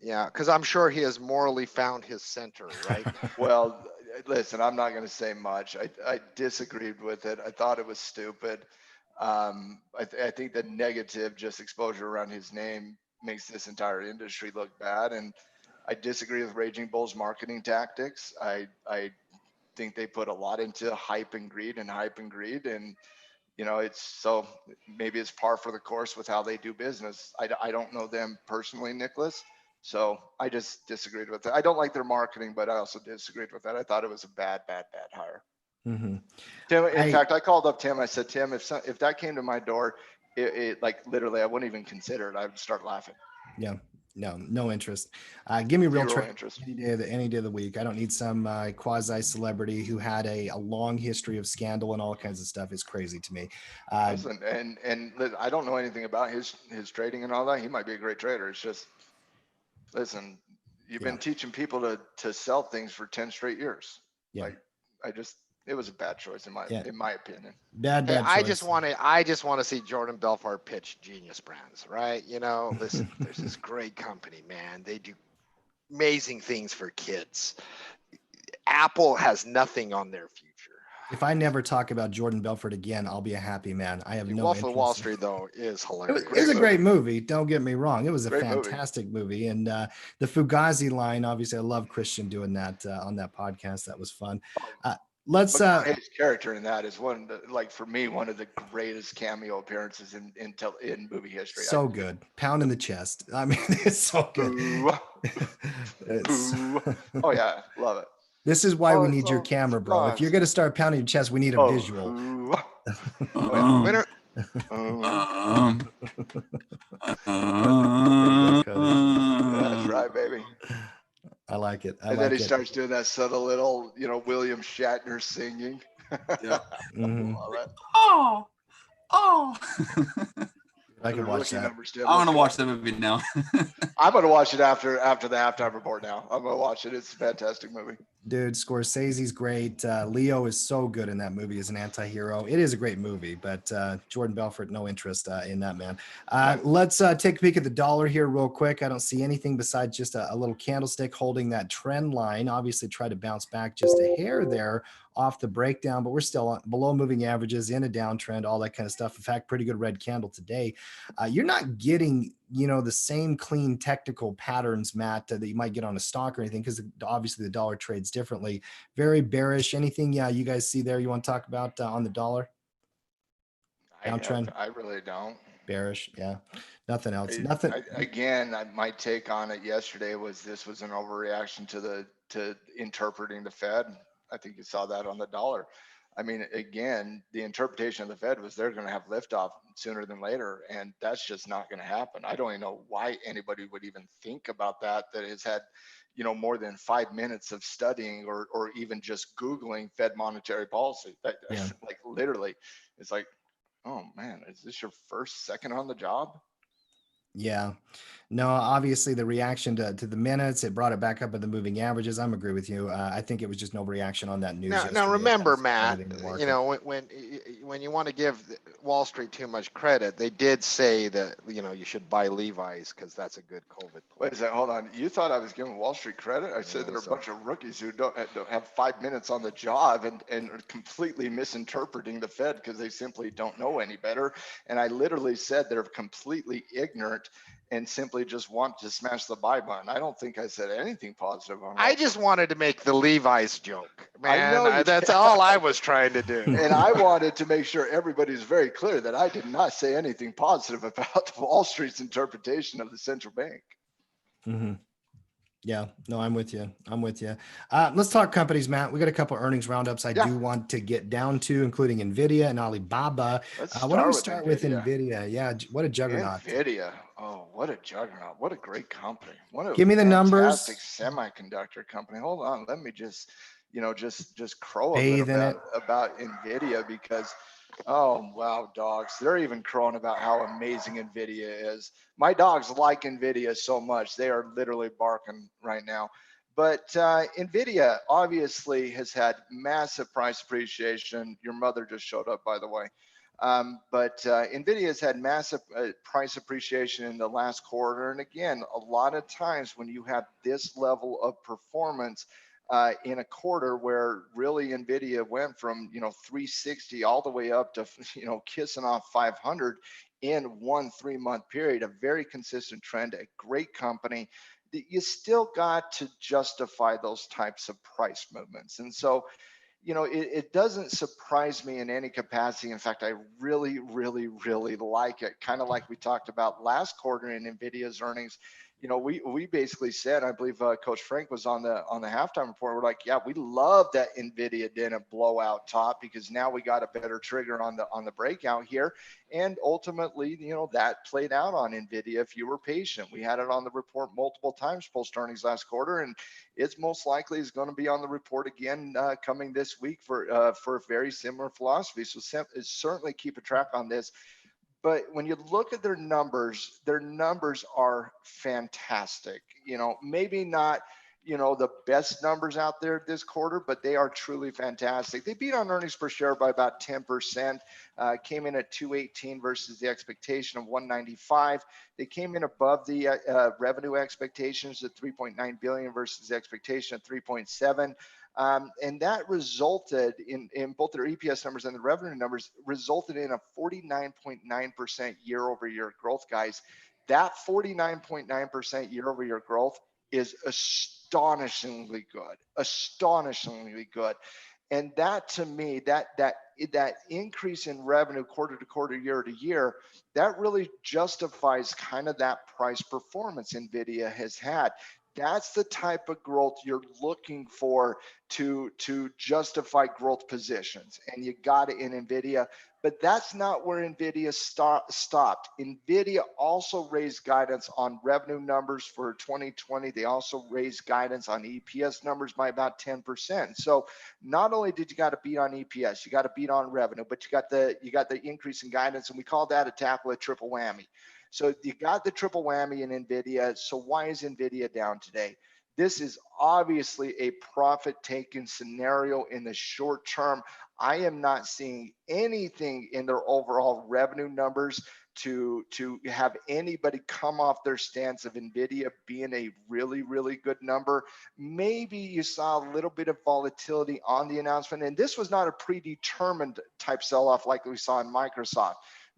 Yeah, because I'm sure he has morally found his center, right? Well, listen, I'm not going to say much. I disagreed with it. I thought it was stupid. I think the negative just exposure around his name makes this entire industry look bad. And I disagree with Raging Bull's marketing tactics. I think they put a lot into hype and greed. And, it's so maybe it's par for the course with how they do business. I don't know them personally, Nicholas. So I just disagreed with it. I don't like their marketing, but I also disagreed with that. I thought it was a bad hire. Mm-hmm. Tim, in fact, I called up Tim. I said, Tim, if that came to my door, it like literally, I wouldn't even consider it. I would start laughing. Yeah. No interest. Give me real trade interest any day of the week. I don't need some quasi celebrity who had a long history of scandal and all kinds of stuff. It's crazy to me. Listen, and I don't know anything about his trading and all that. He might be a great trader. It's just, listen, you've been teaching people to sell things for 10 straight years. Yeah. It was a bad choice in my opinion. Bad Hey, choice. I just want to see Jordan Belfort pitch Genius Brands, right? Listen, there's this great company, man. They do amazing things for kids. Apple has nothing on their future. If I never talk about Jordan Belfort again, I'll be a happy man. I have no Wolf interest. of Wall Street, though, is hilarious. It was a great movie. Don't get me wrong. It was a Great fantastic movie. And the Fugazi line, obviously, I love Christian doing that on that podcast. That was fun. His character in that is for me, one of the greatest cameo appearances in movie history. So good. Pound in the chest. I mean, it's so good. Oh yeah, love it. This is why we need your camera, bro. If you're going to start pounding your chest, we need a visual. Winner. That's right, baby. I like it. And then he starts doing that subtle little, William Shatner singing. Yeah. Mm-hmm. Oh. I can watch that. I want to watch that movie now. I'm going to watch it after the halftime report now. I'm going to watch it. It's a fantastic movie. Dude, Scorsese's great. Leo is so good in that movie as an anti-hero. It is a great movie, but Jordan Belfort, no interest in that, man. Let's take a peek at the dollar here real quick. I don't see anything besides just a little candlestick holding that trend line. Obviously, try to bounce back just a hair there off the breakdown, but we're still below moving averages, in a downtrend, all that kind of stuff. In fact, pretty good red candle today. You're not getting the same clean technical patterns, Matt, that you might get on a stock or anything, because obviously the dollar trades differently. Very bearish. Anything you guys see there you want to talk about on the dollar? Downtrend? I really don't. Bearish, yeah. Nothing else. My take on it yesterday was this was an overreaction to interpreting the Fed. I think you saw that on the dollar. I mean, again, the interpretation of the Fed was they're going to have liftoff sooner than later, and that's just not going to happen. I don't even know why anybody would even think about that has had, more than 5 minutes of studying or even just Googling Fed monetary policy. Like literally, it's like, oh man, is this your second on the job? Yeah. No, obviously the reaction to the minutes, it brought it back up at the moving averages. I'm agree with you. I think it was just no reaction on that news. Now remember, Matt, when you want to give Wall Street too much credit. They did say that, you know, you should buy Levi's because that's a good COVID play. Wait a second, hold on. You thought I was giving Wall Street credit? I said there are a bunch of rookies who don't have 5 minutes on the job and are completely misinterpreting the Fed because they simply don't know any better. And I literally said they're completely ignorant and simply just want to smash the buy button. I don't think I said anything positive on that. I just wanted to make the Levi's joke, man. I know That's all I was trying to do. And I wanted to make sure everybody's very clear that I did not say anything positive about Wall Street's interpretation of the central bank. Mm-hmm. Yeah, no, I'm with you. I'm with you. Let's talk companies, Matt. We got a couple earnings roundups I do want to get down to, including NVIDIA and Alibaba. Why don't we start with NVIDIA? Yeah, what a juggernaut. NVIDIA. Oh, what a juggernaut. What a great company. What a Give me the numbers. Semiconductor company. Hold on. Let me just, just crow a little about NVIDIA because, oh, wow, dogs. They're even crowing about how amazing NVIDIA is. My dogs like NVIDIA so much. They are literally barking right now. But NVIDIA obviously has had massive price appreciation. Your mother just showed up, by the way. But NVIDIA has had massive price appreciation in the last quarter. And again, a lot of times when you have this level of performance in a quarter where really NVIDIA went from, 360 all the way up to, kissing off 500 in 1 3-month period, a very consistent trend, a great company, you still got to justify those types of price movements. And so, it doesn't surprise me in any capacity. In fact, I really, really, really like it. Kind of like we talked about last quarter in NVIDIA's earnings. We basically said, I believe Coach Frank was on the halftime report. We're like, yeah, we love that NVIDIA didn't blow out top because now we got a better trigger on the breakout here. And ultimately, that played out on NVIDIA if you were patient. We had it on the report multiple times post earnings last quarter, and it's most likely is going to be on the report again coming this week for a very similar philosophy. So certainly keep a track on this. But when you look at their numbers are fantastic. Maybe not, the best numbers out there this quarter, but they are truly fantastic. They beat on earnings per share by about 10%, came in at 218 versus the expectation of 195. They came in above the revenue expectations at 3.9 billion versus the expectation of 3.7. And that resulted in both their EPS numbers and the revenue numbers resulted in a 49.9% year-over-year growth, guys. That 49.9% year-over-year growth is astonishingly good. And that, to me, that increase in revenue quarter to quarter, year to year, that really justifies kind of that price performance NVIDIA has had. That's the type of growth you're looking for to justify growth positions, and you got it in NVIDIA. But that's not where NVIDIA stopped. NVIDIA also raised guidance on revenue numbers for 2020. They also raised guidance on EPS numbers by about 10%. So not only did you got to beat on EPS, you got to beat on revenue, but you got the increase in guidance, and we call that a tackle, a triple whammy. So you got the triple whammy in NVIDIA. So why is NVIDIA down today? This is obviously a profit-taking scenario in the short term. I am not seeing anything in their overall revenue numbers to have anybody come off their stance of NVIDIA being a really, really good number. Maybe you saw a little bit of volatility on the announcement, and this was not a predetermined type sell-off like we saw in Microsoft.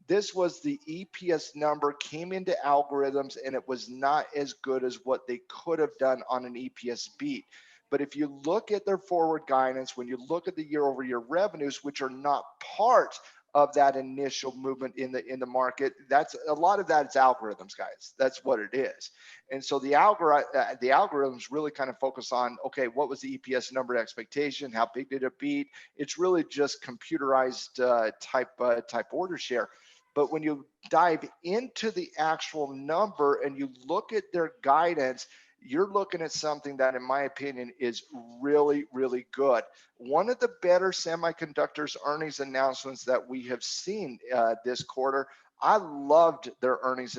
This was the EPS number came into algorithms, and it was not as good as what they could have done on an EPS beat. But if you look at their forward guidance, when you look at the year-over-year revenues, which are not part of that initial movement in the market, that's a lot of that is algorithms, guys. That's what it is. And so the algorithms really kind of focus on, okay, what was the EPS number expectation? How big did it beat? It's really just computerized type order share. But when you dive into the actual number and you look at their guidance, you're looking at something that, in my opinion, is really, really good. One of the better semiconductors earnings announcements that we have seen this quarter. I loved their earnings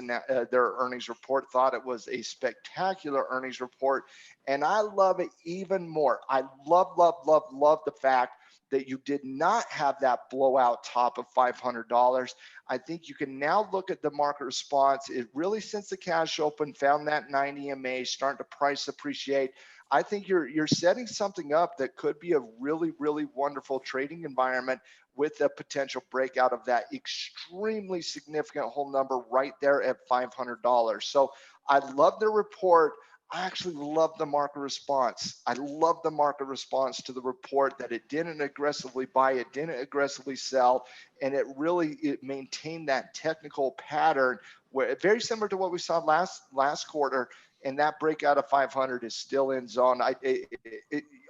report. Thought it was a spectacular earnings report, and I love it even more. I love the fact that you did not have that blowout top of $500. I think you can now look at the market response. It really, since the cash open, found that 90 EMA, starting to price appreciate. I think you're setting something up that could be a really, really wonderful trading environment with a potential breakout of that extremely significant whole number right there at $500. So I love the report. I actually love the market response. I love the market response to the report, that it didn't aggressively buy, it didn't aggressively sell, and it maintained that technical pattern where very similar to what we saw last quarter. And that breakout of 500 is still in zone.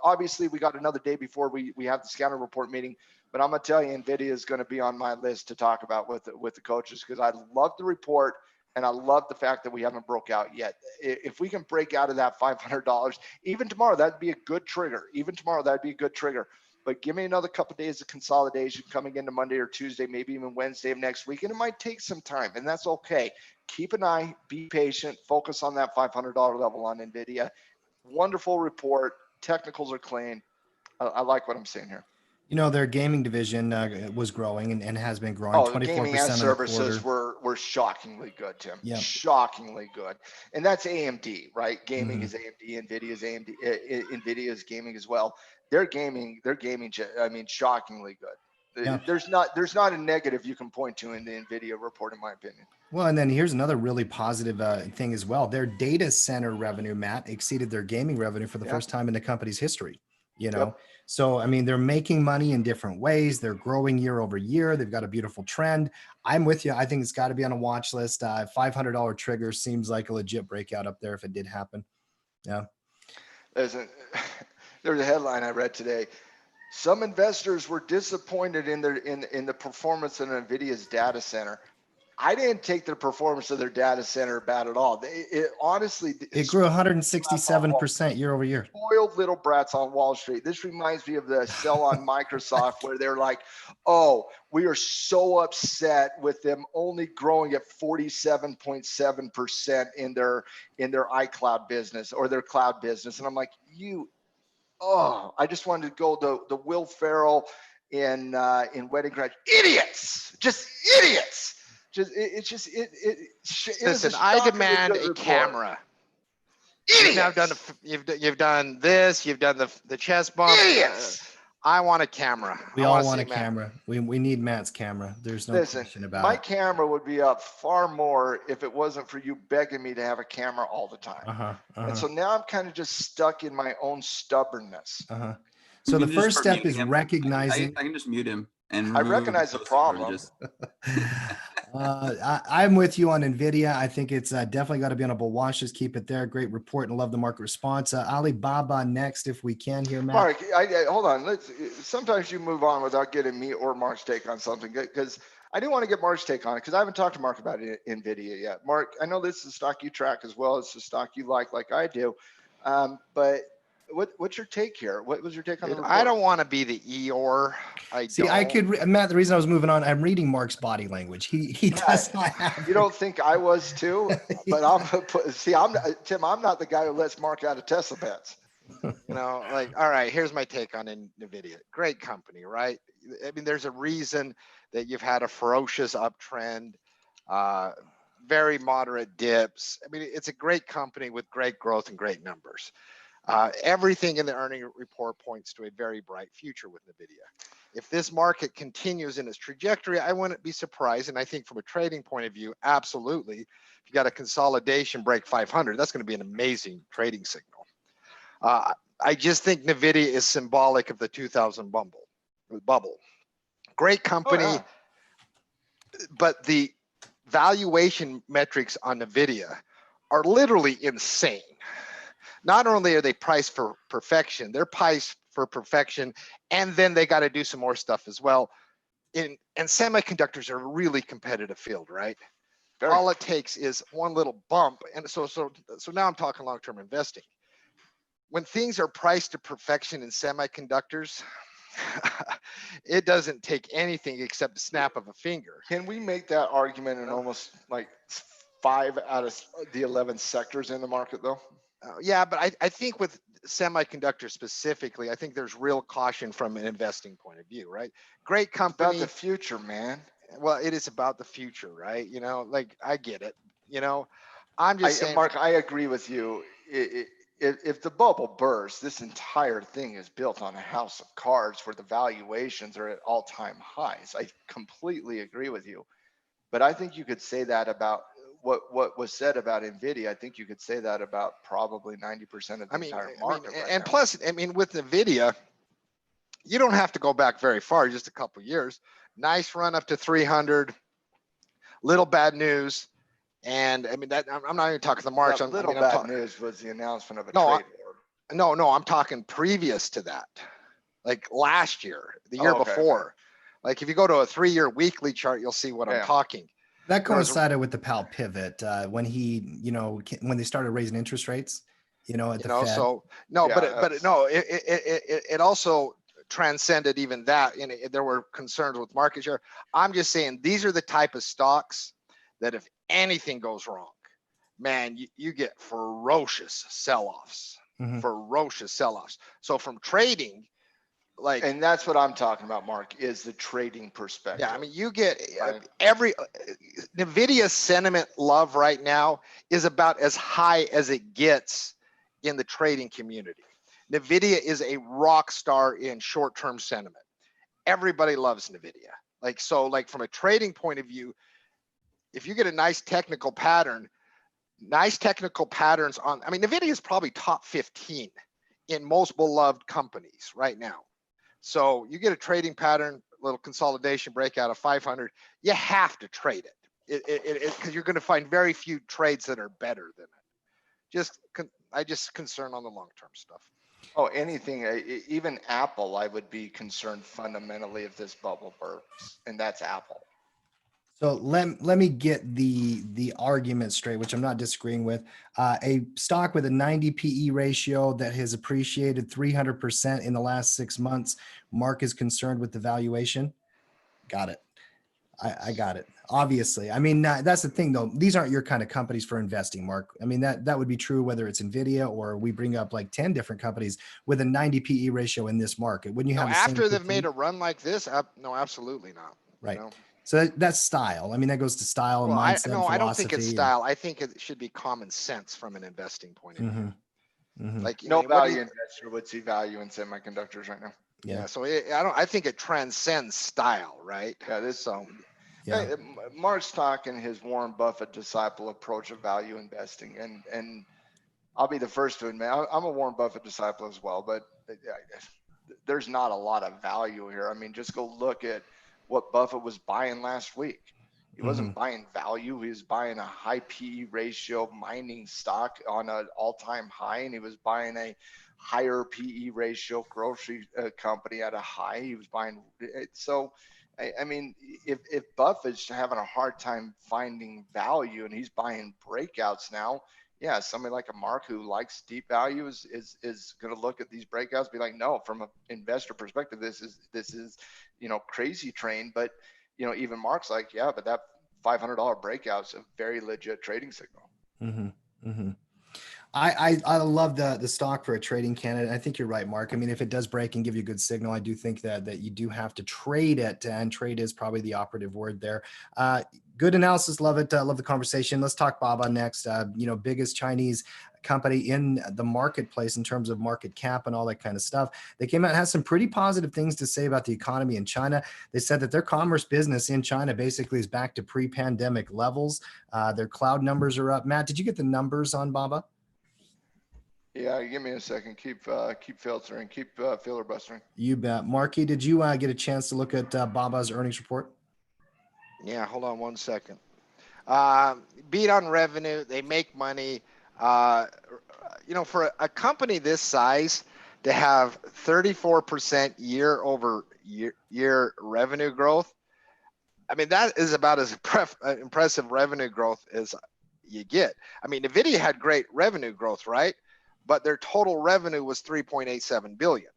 Obviously, we got another day before we have the scanner report meeting, but I'm gonna tell you, NVIDIA is going to be on my list to talk about with the coaches, because I love the report. And I love the fact that we haven't broke out yet. If we can break out of that $500, even tomorrow, that'd be a good trigger. Even tomorrow, that'd be a good trigger. But give me another couple of days of consolidation coming into Monday or Tuesday, maybe even Wednesday of next week. And it might take some time, and that's okay. Keep an eye, be patient, focus on that $500 level on NVIDIA. Wonderful report. Technicals are clean. I like what I'm seeing here. You know, their gaming division was growing and has been growing. Oh, 24% gaming and in the services quarter. were shockingly good, Tim. Yeah. Shockingly good. And that's AMD, right? Gaming is AMD, NVIDIA's AMD, NVIDIA's gaming as well. Their gaming, I mean, shockingly good. Yeah. There's not a negative you can point to in the NVIDIA report, in my opinion. Well, and then here's another really positive thing as well. Their data center revenue, Matt, exceeded their gaming revenue for the first time in the company's history. You know, so I mean, they're making money in different ways. They're growing year over year. They've got a beautiful trend. I'm with you. I think it's got to be on a watch list. $500 trigger seems like a legit breakout up there if it did happen. Yeah. There's a headline I read today. Some investors were disappointed in the performance of NVIDIA's data center. I didn't take the performance of their data center bad at all. Honestly, it grew 167% year over year. Spoiled little brats on Wall Street. This reminds me of the sell on Microsoft, where they're like, "Oh, we are so upset with them only growing at 47.7% in their iCloud business or their cloud business." And I'm like, I just wanted to go the Will Ferrell in Wedding Crash. Idiots, just idiots. Listen, I demand a camera. You've now done you've done this. You've done the chest bump. Idiots. I want a camera. We all want a camera. We need Matt's camera. There's no question about it. My camera would be up far more if it wasn't for you begging me to have a camera all the time. And so now I'm kind of just stuck in my own stubbornness. So the first step is recognizing. I can just mute him. And I recognize the problem. I'm with you on NVIDIA. I think it's definitely got to be on a bull watch. Just keep it there. Great report and love the market response. Alibaba next, if we can here, Matt. Mark, hold on. Sometimes you move on without getting me or Mark's take on something, because I do want to get Mark's take on it, because I haven't talked to Mark about NVIDIA yet. Mark, I know this is a stock you track as well as the stock you like I do, but what's your take here? What was your take on the report? I don't want to be the Eeyore. Matt, the reason I was moving on, I'm reading Mark's body language. He does not have. You don't think I was too? But Tim, I'm not the guy who lets Mark out of Tesla bets. All right, here's my take on NVIDIA. Great company, right? I mean, there's a reason that you've had a ferocious uptrend, very moderate dips. I mean, it's a great company with great growth and great numbers. Everything in the earnings report points to a very bright future with NVIDIA. If this market continues in its trajectory, I wouldn't be surprised. And I think from a trading point of view, absolutely, if you got a consolidation break 500, that's going to be an amazing trading signal. I just think NVIDIA is symbolic of the 2000 bubble. Great company, but the valuation metrics on NVIDIA are literally insane. Not only are they priced for perfection, they're priced for perfection, and then they got to do some more stuff as well. And semiconductors are a really competitive field, right? All it takes is one little bump, and so now I'm talking long-term investing. When things are priced to perfection in semiconductors, it doesn't take anything except the snap of a finger. Can we make that argument in almost like 5 out of the 11 sectors in the market, though? Yeah, but I think with semiconductor specifically, I think there's real caution from an investing point of view, right? Great It's about company. the future, man. Well, it is about the future, right? You know, like I get it. You know, I'm just saying, Mark, I agree with you. If the bubble bursts, this entire thing is built on a house of cards where the valuations are at all-time highs. I completely agree with you. But I think you could say that about what was said about NVIDIA. I think you could say that about probably 90% of the entire market right and now. plus, I mean, with NVIDIA, you don't have to go back very far, just a couple years. Nice run up to 300, little bad news. And I mean, that I'm not even talking the March. Bad news was the announcement of a trade war. No, I'm talking previous to that, like last year, the year before. Okay. Like if you go to a 3-year weekly chart, you'll see what I'm talking. That coincided with the Powell pivot when he, when they started raising interest rates, at the Fed. So no, but no, it also transcended even that. And there were concerns with market share. I'm just saying these are the type of stocks that if anything goes wrong, man, you get ferocious sell-offs. Ferocious sell-offs. So from trading, and that's what I'm talking about, Mark, is the trading perspective. Yeah, I mean, you get every NVIDIA sentiment love right now is about as high as it gets in the trading community. NVIDIA is a rock star in short-term sentiment. Everybody loves NVIDIA. Like from a trading point of view, if you get a nice technical patterns on, I mean, NVIDIA is probably top 15 in most beloved companies right now. So you get a trading pattern, little consolidation breakout of 500, you have to trade it because you're going to find very few trades that are better than it. I just concern on the long-term stuff. Oh, anything, even Apple, I would be concerned fundamentally if this bubble bursts, and that's Apple. So let me get the argument straight, which I'm not disagreeing with. A stock with a 90 PE ratio that has appreciated 300% in the last 6 months. Mark is concerned with the valuation. Got it. I got it. Obviously. I mean, that's the thing though. These aren't your kind of companies for investing, Mark. I mean, that would be true whether it's NVIDIA or we bring up like 10 different companies with a 90 PE ratio in this market. Wouldn't you have after they've made a run like this? No, absolutely not. Right. So that's style. I mean, that goes to style and mindset. Philosophy. I don't think it's style. I think it should be common sense from an investing point of view. Like no value investor would see value in semiconductors right now. Yeah. So I think it transcends style, right? Yeah. Mark's talking his Warren Buffett disciple approach of value investing, and I'll be the first to admit I'm a Warren Buffett disciple as well, but there's not a lot of value here. I mean, just go look at what Buffett was buying last week. He wasn't buying value. He was buying a high PE ratio mining stock on an all-time high, and he was buying a higher PE ratio grocery company at a high. He was buying it. So, I mean, if Buffett's having a hard time finding value and he's buying breakouts now, yeah, somebody like a Mark who likes deep value is going to look at these breakouts and be like, no, from an investor perspective, this is crazy train. But even Mark's like, yeah, but that $500 breakout's a very legit trading signal. I love the stock for a trading candidate. I think you're right, Mark. I mean, if it does break and give you a good signal, I do think that you do have to trade it, and trade is probably the operative word there. Good analysis. Love it. Love the conversation. Let's talk Baba next. Biggest Chinese company in the marketplace in terms of market cap and all that kind of stuff. They came out and had some pretty positive things to say about the economy in China. They said that their commerce business in China basically is back to pre-pandemic levels. Their cloud numbers are up. Matt, did you get the numbers on Baba? Yeah, give me a second. Keep filtering, keep filibustering. You bet. Marky, did you get a chance to look at Baba's earnings report? Yeah, hold on one second. Beat on revenue. They make money. For a company this size to have 34% year-over-year revenue growth, I mean, that is about as impressive revenue growth as you get. I mean, NVIDIA had great revenue growth, right? But their total revenue was 3.87 billion.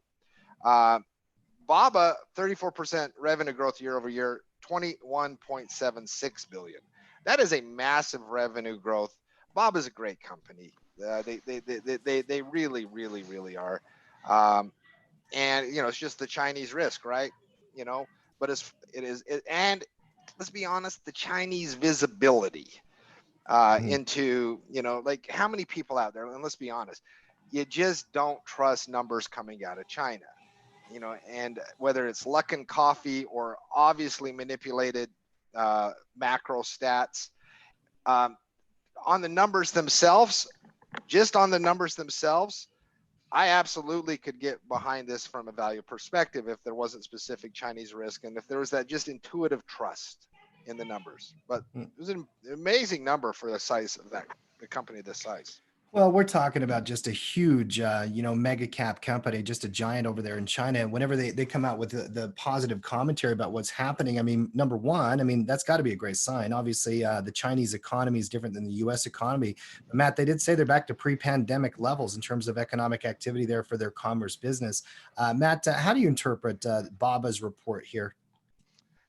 Baba, 34% revenue growth year over year, 21.76 billion. That is a massive revenue growth. Baba is a great company. They really, really, really are. And it's just the Chinese risk, right? But and let's be honest, the Chinese visibility into, like how many people out there, and let's be honest, you just don't trust numbers coming out of China, and whether it's luck and coffee or obviously manipulated macro stats, on the numbers themselves, just on the numbers themselves, I absolutely could get behind this from a value perspective if there wasn't specific Chinese risk and if there was that just intuitive trust in the numbers. But it was an amazing number for the size of the company this size. Well, we're talking about just a huge, mega cap company, just a giant over there in China. And whenever they come out with the positive commentary about what's happening, I mean, number one, I mean, that's got to be a great sign. Obviously, the Chinese economy is different than the U.S. economy. But Matt, they did say they're back to pre-pandemic levels in terms of economic activity there for their commerce business. Matt, how do you interpret Baba's report here?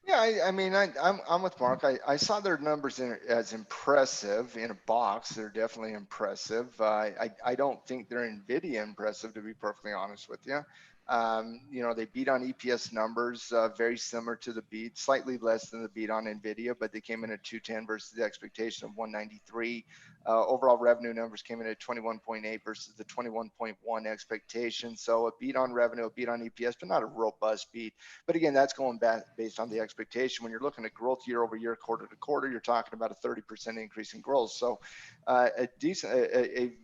Yeah, I mean, I'm with Mark. I saw their numbers as impressive in a box. They're definitely impressive. I don't think they're NVIDIA impressive, to be perfectly honest with you. They beat on EPS numbers, very similar to the beat, slightly less than the beat on NVIDIA, but they came in at 210 versus the expectation of 193. Overall revenue numbers came in at 21.8 versus the 21.1 expectation. So a beat on revenue, a beat on EPS, but not a robust beat. But again, that's going back based on the expectation. When you're looking at growth year over year, quarter to quarter, you're talking about a 30% increase in growth. So a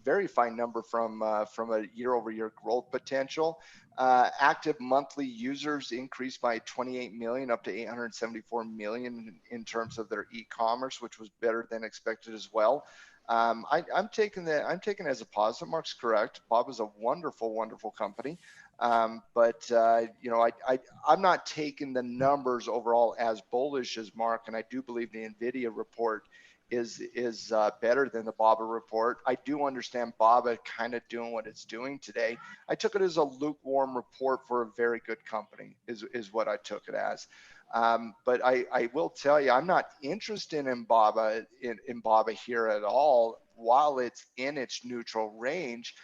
very fine number from a year over year growth potential. Active monthly users increased by 28 million up to 874 million in terms of their e-commerce, which was better than expected as well. I'm taking it as a positive. Mark's correct. Bob is a wonderful, wonderful company. But I'm not taking the numbers overall as bullish as Mark, and I do believe the NVIDIA report is better than the BABA report. I do understand BABA kind of doing what it's doing today. I took it as a lukewarm report for a very good company is what I took it as. But I will tell you, I'm not interested in BABA here at all while it's in its neutral range.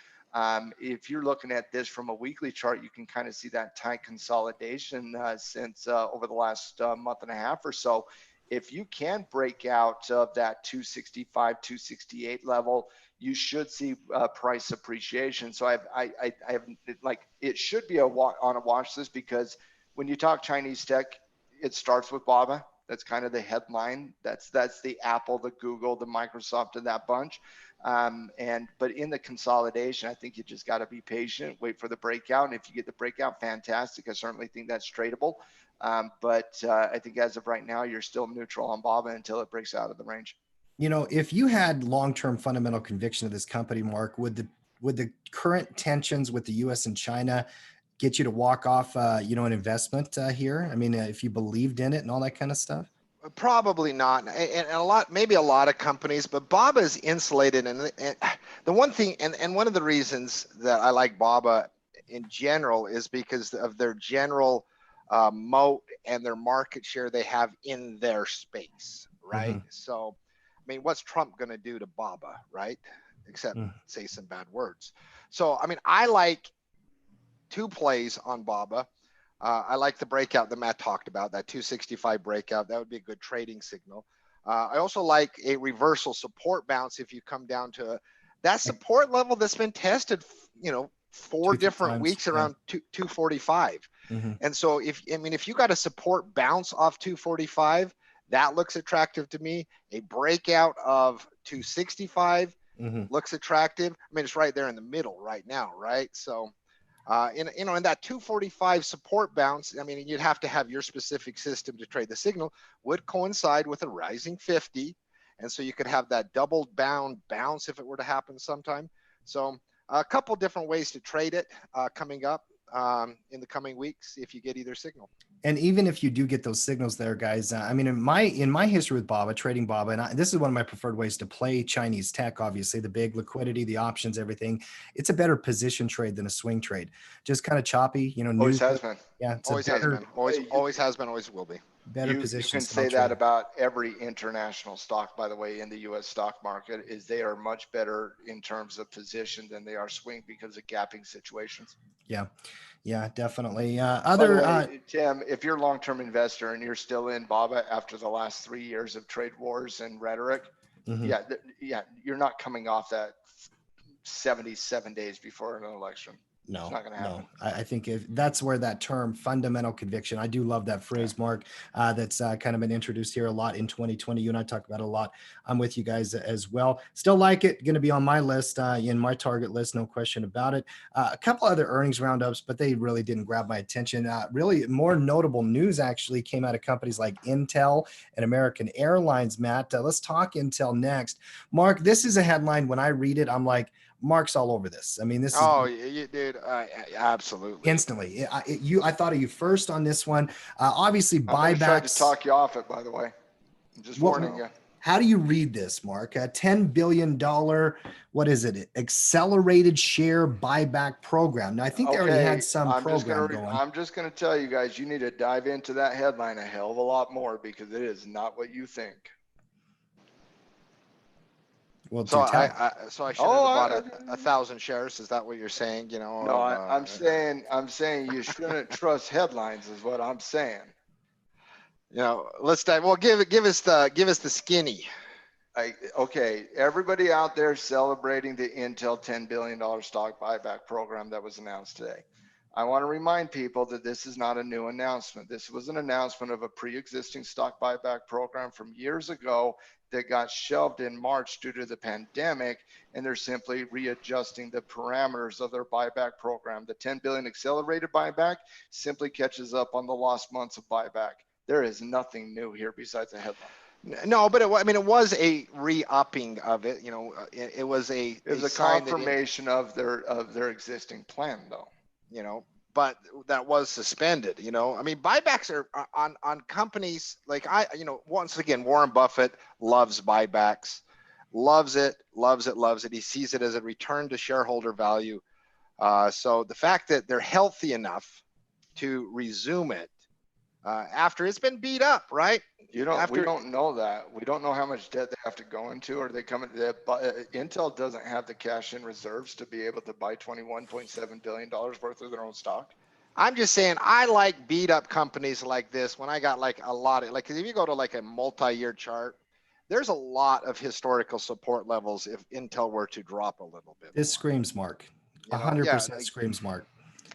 If you're looking at this from a weekly chart, you can kind of see that tight consolidation since over the last month and a half or so. If you can break out of that 265, 268 level, you should see price appreciation. So I have like, it should be on a watch list, because when you talk Chinese tech, it starts with BABA. That's kind of the headline. That's the Apple, the Google, the Microsoft of that bunch. But in the consolidation, I think you just got to be patient, wait for the breakout. And if you get the breakout, fantastic. I certainly think that's tradable. But I think as of right now, you're still neutral on BABA until it breaks out of the range. If you had long-term fundamental conviction of this company, Mark, would the current tensions with the U.S. and China get you to walk off, an investment here? I mean, if you believed in it and all that kind of stuff? Probably not, and maybe a lot of companies, but BABA is insulated. And the one thing, and one of the reasons that I like BABA in general is because of their general moat and their market share they have in their space, right? Mm-hmm. So, I mean, what's Trump going to do to BABA, right? Except say some bad words. So, I mean, I like two plays on BABA. I like the breakout that Matt talked about, that 265 breakout. That would be a good trading signal. I also like a reversal support bounce if you come down to that support level that's been tested, 4 different weeks around 245. Mm-hmm. And so if you got a support bounce off 245, that looks attractive to me. A breakout of 265 looks attractive. I mean, it's right there in the middle right now, right? So in that 245 support bounce, I mean, you'd have to have your specific system to trade the signal, would coincide with a rising 50. And so you could have that double bound bounce if it were to happen sometime. So a couple different ways to trade it coming up in the coming weeks if you get either signal. And even if you do get those signals there, guys, I mean, in my history with BABA, trading BABA, and this is one of my preferred ways to play Chinese tech, obviously, the big liquidity, the options, everything. It's a better position trade than a swing trade. Just kind of choppy, Always has been. Yeah. Always has been, always has been, always will be. better You positions. can say that about every international stock, by the way, in the U.S. stock market, is they are much better in terms of position than they are swing because of gapping situations. Yeah, yeah, definitely. By the way, Tim, if you're a long-term investor and you're still in BABA after the last 3 years of trade wars and rhetoric, yeah, you're not coming off that 77 days before an election. No, it's not going to happen. no. I think if that's where that term fundamental conviction, I do love that phrase, Mark, that's kind of been introduced here a lot in 2020. You and I talk about it a lot. I'm with you guys as well. Still like it. Going to be on my list, in my target list, no question about it. A couple other earnings roundups, but they really didn't grab my attention. Really more notable news actually came out of companies like Intel and American Airlines, Matt. Let's talk Intel next. Mark, this is a headline. When I read it, I'm like, Mark's all over this. I mean, this is dude, absolutely instantly. I thought of you first on this one. Obviously, buybacks. Tried to talk you off it, by the way. I'm just warning you. How do you read this, Mark? A $10 billion, what is it? Accelerated share buyback program. Now, I think they already had some program going. I'm just going to tell you guys, you need to dive into that headline a hell of a lot more because it is not what you think. Well, so I should have bought 1,000 shares. Is that what you're saying? You know? No, I'm saying you shouldn't trust headlines. Is what I'm saying. You know, let's dive. Well, give us the skinny. Okay, everybody out there celebrating the Intel $10 billion stock buyback program that was announced today. I want to remind people that this is not a new announcement. This was an announcement of a pre-existing stock buyback program from years ago that got shelved in March due to the pandemic, and they're simply readjusting the parameters of their buyback program. The 10 billion accelerated buyback simply catches up on the lost months of buyback. There is nothing new here besides a headline. No, but it was a re-upping of it. You know, it was a confirmation of their existing plan, though. You know, but that was suspended. You know, I mean, buybacks are on companies like once again, Warren Buffett loves buybacks, loves it. He sees it as a return to shareholder value. So the fact that they're healthy enough to resume it after it's been beat up, right? We don't know that. We don't know how much debt they have to go into, or they come into that. Intel doesn't have the cash in reserves to be able to buy $21.7 billion worth of their own stock. I'm just saying, I like beat up companies like this when I got like a lot of, like, if you go to like a multi-year chart, there's a lot of historical support levels if Intel were to drop a little bit. This screams Mark. 100% screams Mark.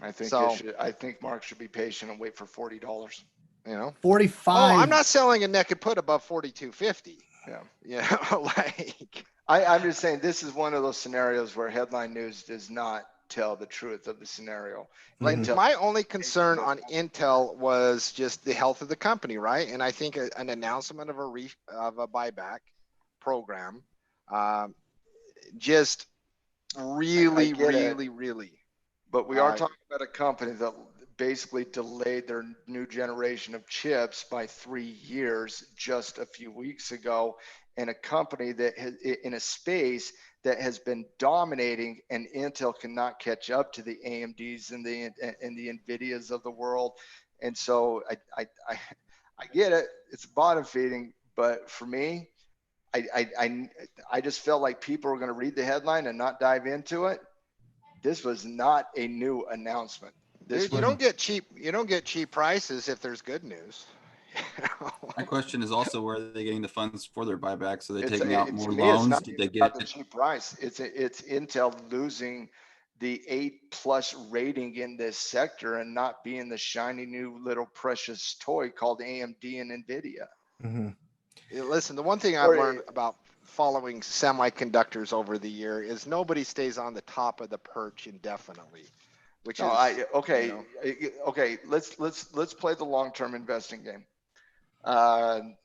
I think I think Mark should be patient and wait for $40. You know, 45. Oh, I'm not selling a naked put above 42.50. Yeah. You know, like I'm just saying this is one of those scenarios where headline news does not tell the truth of the scenario. Like my only concern on Intel was just the health of the company, right? And I think an announcement of a buyback program, just really. But we are talking about a company that basically delayed their new generation of chips by 3 years just a few weeks ago, and a company that has, in a space that has been dominating, and Intel cannot catch up to the AMDs and the NVIDIAs of the world. And so I get it, it's bottom feeding, but for me, I just felt like people were going to read the headline and not dive into it. This was not a new announcement. Dude, you don't get cheap prices if there's good news. My question is also, where are they getting the funds for their buybacks? Are they taking out more loans? Did they get the cheap price? It's Intel losing the A+ rating in this sector and not being the shiny new little precious toy called AMD and NVIDIA. Mm-hmm. Listen, the one thing I've learned about following semiconductors over the year is nobody stays on the top of the perch indefinitely. Which okay. Let's play the long-term investing game.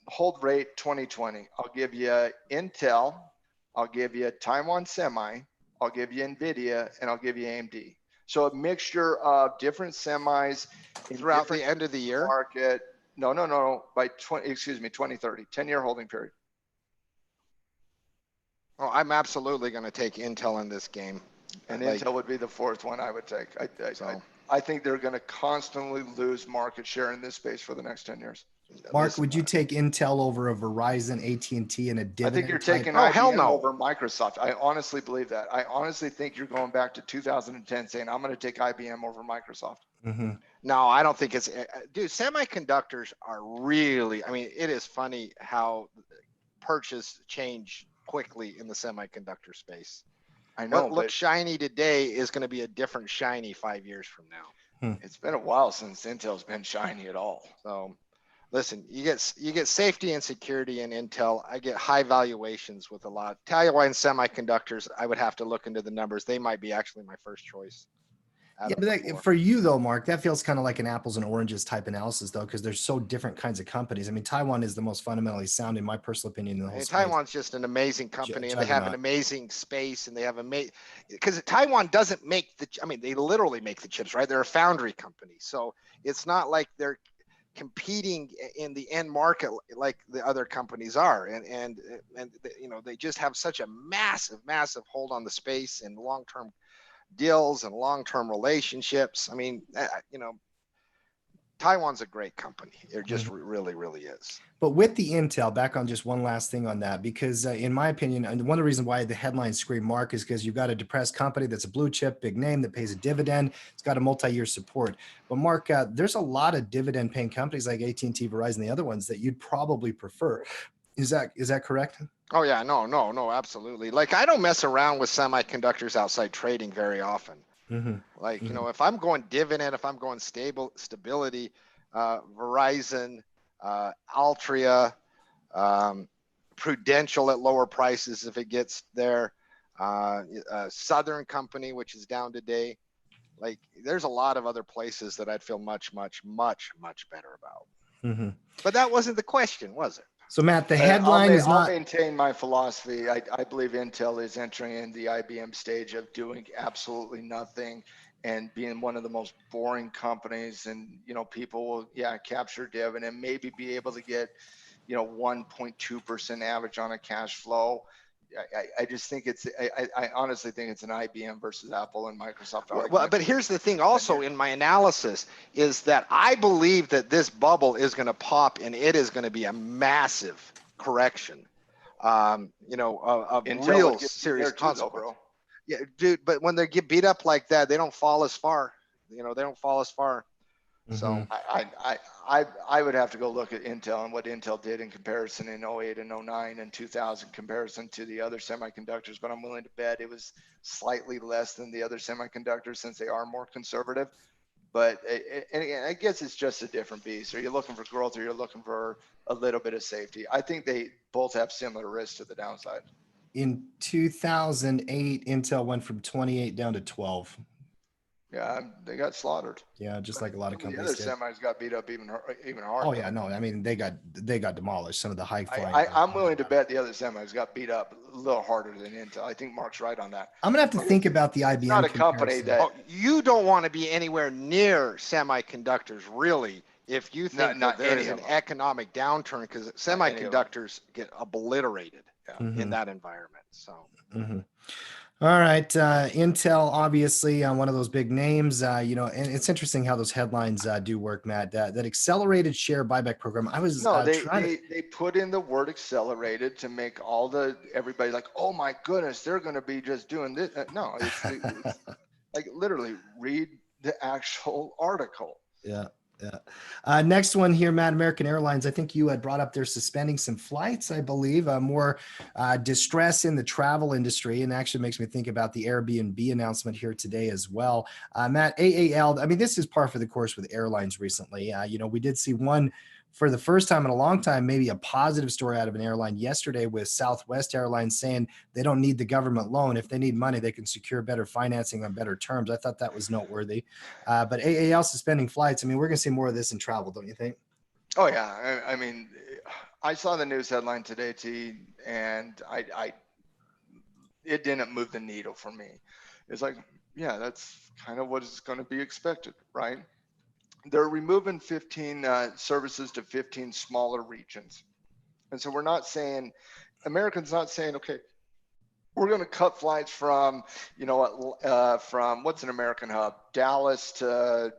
Hold rate 2020. I'll give you Intel. I'll give you Taiwan Semi. I'll give you NVIDIA, and I'll give you AMD. So a mixture of different semis throughout the end of the year. Market. No. By 2030. 10-year holding period. Oh, I'm absolutely going to take Intel in this game. And Intel would be the fourth one I would take. I think they're going to constantly lose market share in this space for the next 10 years. Mark, Listen, would you take Intel over a Verizon, AT&T, and a dividend? I think you're taking Oh, hell IBM no. over Microsoft. I honestly believe that. I honestly think you're going back to 2010 saying, I'm going to take IBM over Microsoft. Mm-hmm. No, I don't think it's, dude, semiconductors are really, I mean, it is funny how purchase change quickly in the semiconductor space. I know, What looks shiny today is going to be a different shiny 5 years from now. It's been a while since Intel's been shiny at all. So listen, you get safety and security in Intel. I get high valuations with a lot. Taiwan Semiconductors, I would have to look into the numbers. They might be actually my first choice. Yeah, but for you though, Mark, that feels kind of like an apples and oranges type analysis though, because there's so different kinds of companies. I mean, Taiwan is the most fundamentally sound, in my personal opinion, in the whole space. Taiwan's just an amazing company, and they have an amazing space, and they have because Taiwan doesn't make I mean, they literally make the chips, right? They're a foundry company, so it's not like they're competing in the end market like the other companies are, and you know, they just have such a massive hold on the space and long-term deals and long-term relationships. I mean, you know, Taiwan's a great company. It just really is. But with the Intel, back on just one last thing on that, because in my opinion, and one of the reasons why the headlines scream Mark is because you've got a depressed company that's a blue chip, big name that pays a dividend. It's got a multi-year support. But Mark, there's a lot of dividend paying companies like AT&T, Verizon, the other ones that you'd probably prefer. Is that correct? Oh yeah, no, absolutely. Like, I don't mess around with semiconductors outside trading very often. Like, you know, if I'm going dividend, if I'm going stability, Verizon, Altria, Prudential at lower prices if it gets there, Southern Company, which is down today. Like, there's a lot of other places that I'd feel much better about. But that wasn't the question, was it? So Matt, the headline is not. I'll maintain my philosophy. I believe Intel is entering in the IBM stage of doing absolutely nothing and being one of the most boring companies. And, you know, people will, capture dividend, maybe be able to get, 1.2% average on a cash flow. I just think I honestly think it's an IBM versus Apple and Microsoft argument. Well, but here's the thing also in my analysis is that I believe that this bubble is going to pop and it is going to be a massive correction, of real serious consequence. Yeah, dude, but when they get beat up like that, they don't fall as far. They don't fall as far. So I would have to go look at Intel and what Intel did in comparison in 08 and 09 and 2000 comparison to the other semiconductors, but I'm willing to bet it was slightly less than the other semiconductors since they are more conservative. But I guess it's just a different beast. Are you looking for growth or you're looking for a little bit of safety? I think they both have similar risks to the downside. In 2008, Intel went from 28 down to 12. Yeah, they got slaughtered. Yeah, just like a lot of companies. The other semis got beat up even harder. Oh yeah, no, I mean they got demolished. Some of the high flying. I'm willing to bet the other semis got beat up a little harder than Intel. I think Mark's right on that. I'm gonna have to think about the IBM. It's not a company that you don't want to be anywhere near semiconductors, really, if you think that there is an economic downturn, because semiconductors get obliterated in that environment. So. All right, Intel, obviously one of those big names, and it's interesting how those headlines do work, Matt. That accelerated share buyback program. They put in the word accelerated to make everybody like, oh my goodness, they're going to be just doing this. No, it's like literally read the actual article. Yeah. Next one here, Matt. American Airlines. I think you had brought up they're suspending some flights, I believe, more distress in the travel industry, and actually makes me think about the Airbnb announcement here today as well. Matt, AAL, I mean, this is par for the course with airlines recently. We did see one for the first time in a long time, maybe a positive story out of an airline yesterday with Southwest Airlines saying they don't need the government loan. If they need money, they can secure better financing on better terms. I thought that was noteworthy. But AAL suspending flights. I mean, we're going to see more of this in travel, don't you think? Oh, yeah. I mean, I saw the news headline today, T, and it didn't move the needle for me. It's like, yeah, that's kind of what is going to be expected, right? They're removing 15 services to 15 smaller regions. And so we're not saying, Americans not saying, okay, we're going to cut flights from, from what's an American hub, Dallas to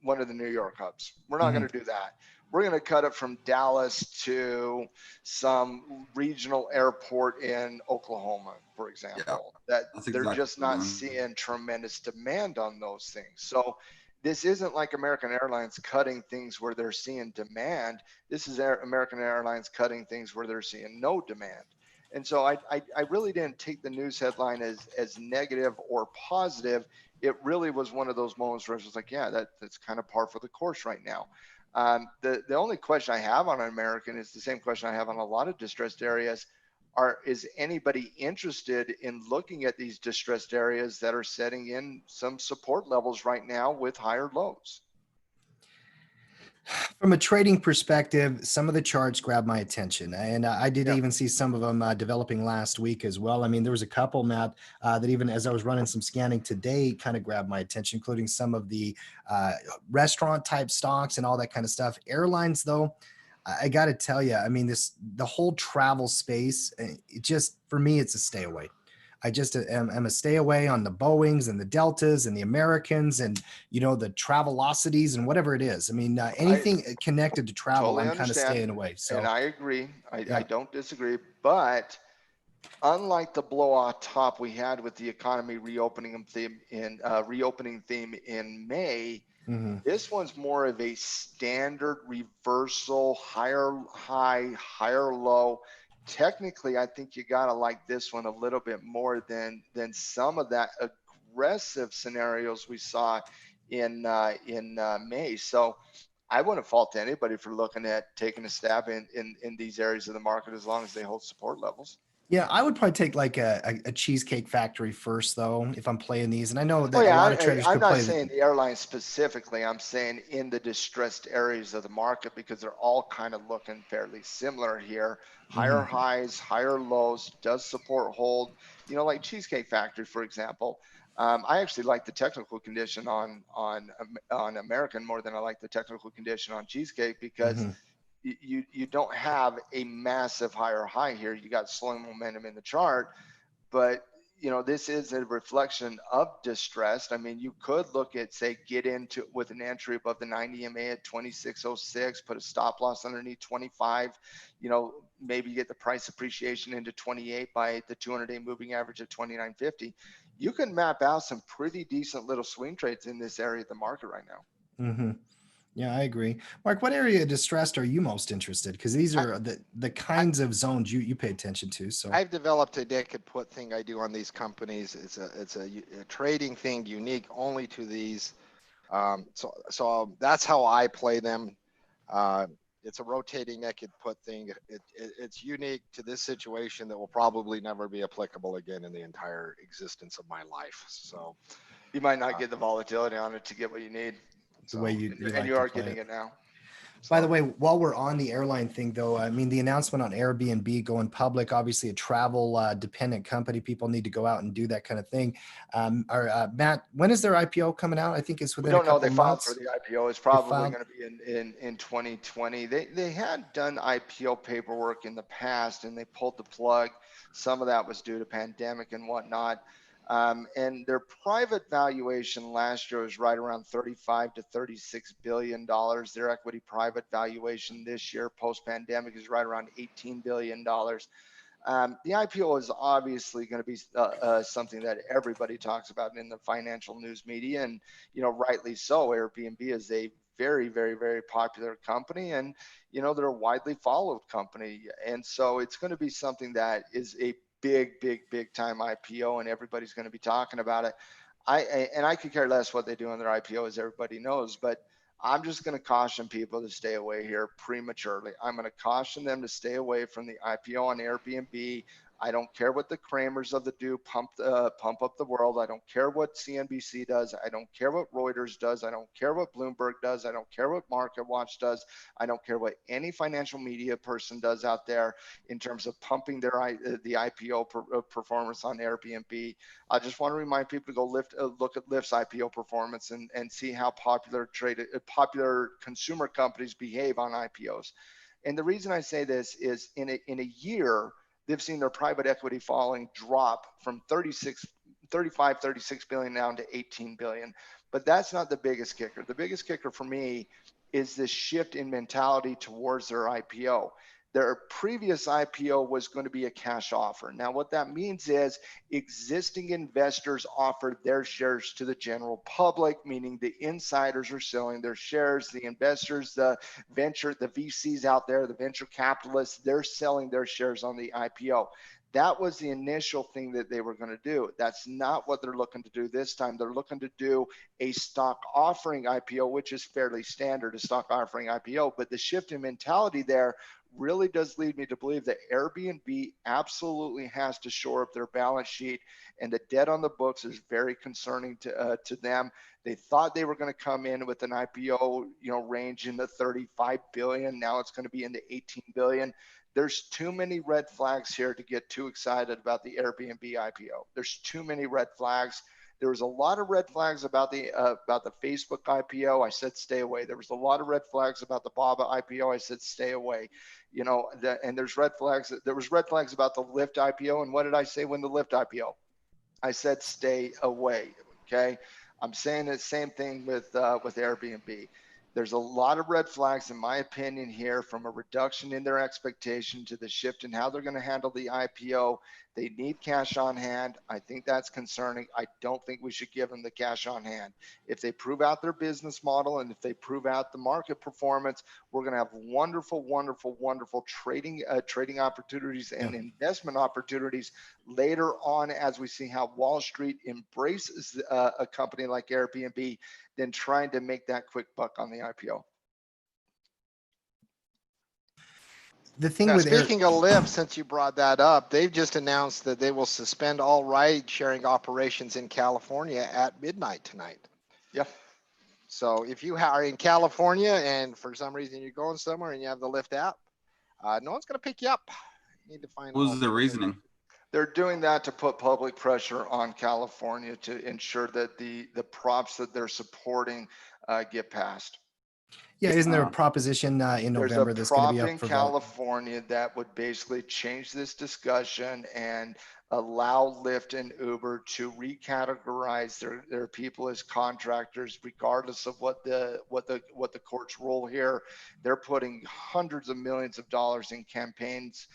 one of the New York hubs. We're not going to do that. we're going to cut it from Dallas to some regional airport in Oklahoma, for example, that they're just not seeing tremendous demand on those things. So this isn't like American Airlines cutting things where they're seeing demand. This is American Airlines cutting things where they're seeing no demand. And so I really didn't take the news headline as negative or positive. It really was one of those moments where I was like, yeah, that's kind of par for the course right now. The only question I have on an American is the same question I have on a lot of distressed areas. Is anybody interested in looking at these distressed areas that are setting in some support levels right now with higher lows? From a trading perspective, some of the charts grabbed my attention, and I did even see some of them developing last week as well. I mean, there was a couple, Matt, that even as I was running some scanning today, kind of grabbed my attention, including some of the restaurant type stocks and all that kind of stuff. Airlines, though, I got to tell you, I mean, the whole travel space, it just, for me, it's a stay away. I just am a stay away on the Boeings and the Deltas and the Americans and, you know, the Travelocities and whatever it is. I mean, anything connected to travel, totally I'm kind of staying away. So, and I agree. I don't disagree. But unlike the blowout top we had with the economy reopening theme in May, this one's more of a standard reversal, higher high, higher low. Technically, I think you gotta like this one a little bit more than some of that aggressive scenarios we saw in May. So I wouldn't fault anybody for looking at taking a stab in these areas of the market as long as they hold support levels. Yeah, I would probably take like a Cheesecake Factory first, though, if I'm playing these. And I know that a lot of traders I'm could not play saying the airline specifically. I'm saying in the distressed areas of the market because they're all kind of looking fairly similar here. Higher highs, higher lows, does support hold. You know, like Cheesecake Factory, for example. I actually like the technical condition on American more than I like the technical condition on Cheesecake because you don't have a massive higher high here. You got slowing momentum in the chart, but you know, this is a reflection of distress. I mean, you could look at, say, get into with an entry above the 90 MA at 2606, put a stop loss underneath 25, you know, maybe get the price appreciation into 28 by the 200-day moving average at 2950. You can map out some pretty decent little swing trades in this area of the market right now. Yeah, I agree. Mark, what area of distressed are you most interested? Because these are the kinds of zones you pay attention to. So I've developed a naked put thing I do on these companies. It's a trading thing unique only to these. So that's how I play them. It's a rotating naked put thing. It's unique to this situation that will probably never be applicable again in the entire existence of my life. So you might not get the volatility on it to get what you need. The way you and like you are getting it now. By the way, while we're on the airline thing, though, I mean, the announcement on Airbnb going public, obviously a travel dependent company, people need to go out and do that kind of thing. Matt, when is their IPO coming out? I think it's within a couple months. They filed for the IPO. It's probably going to be in 2020. They had done IPO paperwork in the past and they pulled the plug. Some of that was due to pandemic and whatnot. And their private valuation last year was right around $35 to $36 billion. Their equity private valuation this year post-pandemic is right around $18 billion. The IPO is obviously going to be something that everybody talks about in the financial news media, and you know, rightly so. Airbnb is a very, very, very popular company, and you know, they're a widely followed company, and so it's going to be something that is a big time IPO, and everybody's going to be talking about it. I could care less what they do on their IPO, as everybody knows, but I'm just going to caution people to stay away here prematurely. I'm going to caution them to stay away from the IPO on Airbnb. I don't care what the Kramers of the do pump up the world. I don't care what CNBC does. I don't care what Reuters does. I don't care what Bloomberg does. I don't care what MarketWatch does. I don't care what any financial media person does out there in terms of pumping the IPO performance on Airbnb. I just want to remind people to go look at Lyft's IPO performance and see how popular consumer companies behave on IPOs. And the reason I say this is in a year, they've seen their private equity drop from 36 billion down to 18 billion. But that's not the biggest kicker. The biggest kicker for me is this shift in mentality towards their IPO. Their previous IPO was going to be a cash offer. Now, what that means is existing investors offered their shares to the general public, meaning the insiders are selling their shares, the investors, the VCs out there, the venture capitalists, they're selling their shares on the IPO. That was the initial thing that they were going to do. That's not what they're looking to do this time. They're looking to do a stock offering IPO, which is fairly standard, a stock offering IPO. But the shift in mentality there really does lead me to believe that Airbnb absolutely has to shore up their balance sheet, and the debt on the books is very concerning to them. They thought they were going to come in with an IPO, range in the 35 billion. Now it's going to be in the 18 billion. There's too many red flags here to get too excited about the Airbnb IPO. There's too many red flags. There was a lot of red flags about the Facebook IPO. I said stay away. There was a lot of red flags about the Baba IPO. I said stay away. And there's red flags. There was red flags about the Lyft IPO. And what did I say when the Lyft IPO? I said stay away. Okay. I'm saying the same thing with Airbnb. There's a lot of red flags, in my opinion, here, from a reduction in their expectation to the shift in how they're going to handle the IPO. They need cash on hand. I think that's concerning. I don't think we should give them the cash on hand. If they prove out their business model and if they prove out the market performance, we're going to have wonderful, wonderful, wonderful trading opportunities and investment opportunities later on, as we see how Wall Street embraces a company like Airbnb than trying to make that quick buck on the IPO. The thing Now, with speaking of Lyft, since you brought that up, they've just announced that they will suspend all ride-sharing operations in California at midnight tonight. Yep. So if you are in California and for some reason you're going somewhere and you have the Lyft app, no one's going to pick you up. You need to find. What was the reasoning? They're doing that to put public pressure on California to ensure that the props that they're supporting get passed. Yeah, isn't there a proposition in November that's going to be up for vote? There's a prop in California that would basically change this discussion and allow Lyft and Uber to recategorize their people as contractors, regardless of what the courts rule here. They're putting hundreds of millions of dollars in campaigns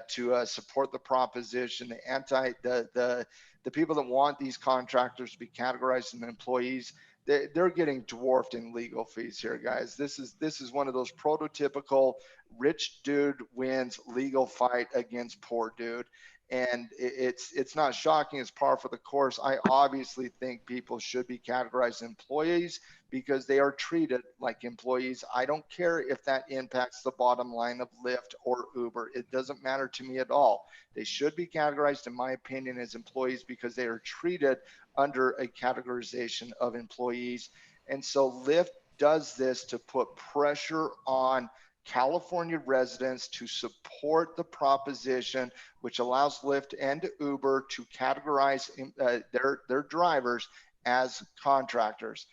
to support the proposition. The people that want these contractors to be categorized as employees, they're getting dwarfed in legal fees here, guys. This is one of those prototypical rich dude wins legal fight against poor dude. And it's not shocking, it's par for the course. I obviously think people should be categorized as employees because they are treated like employees. I don't care if that impacts the bottom line of Lyft or Uber. It doesn't matter to me at all. They should be categorized, in my opinion, as employees because they are treated under a categorization of employees. And so Lyft does this to put pressure on California residents to support the proposition, which allows Lyft and Uber to categorize their drivers as contractors.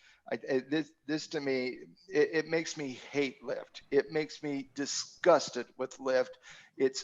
This to me, it makes me hate Lyft. It makes me disgusted with Lyft. It's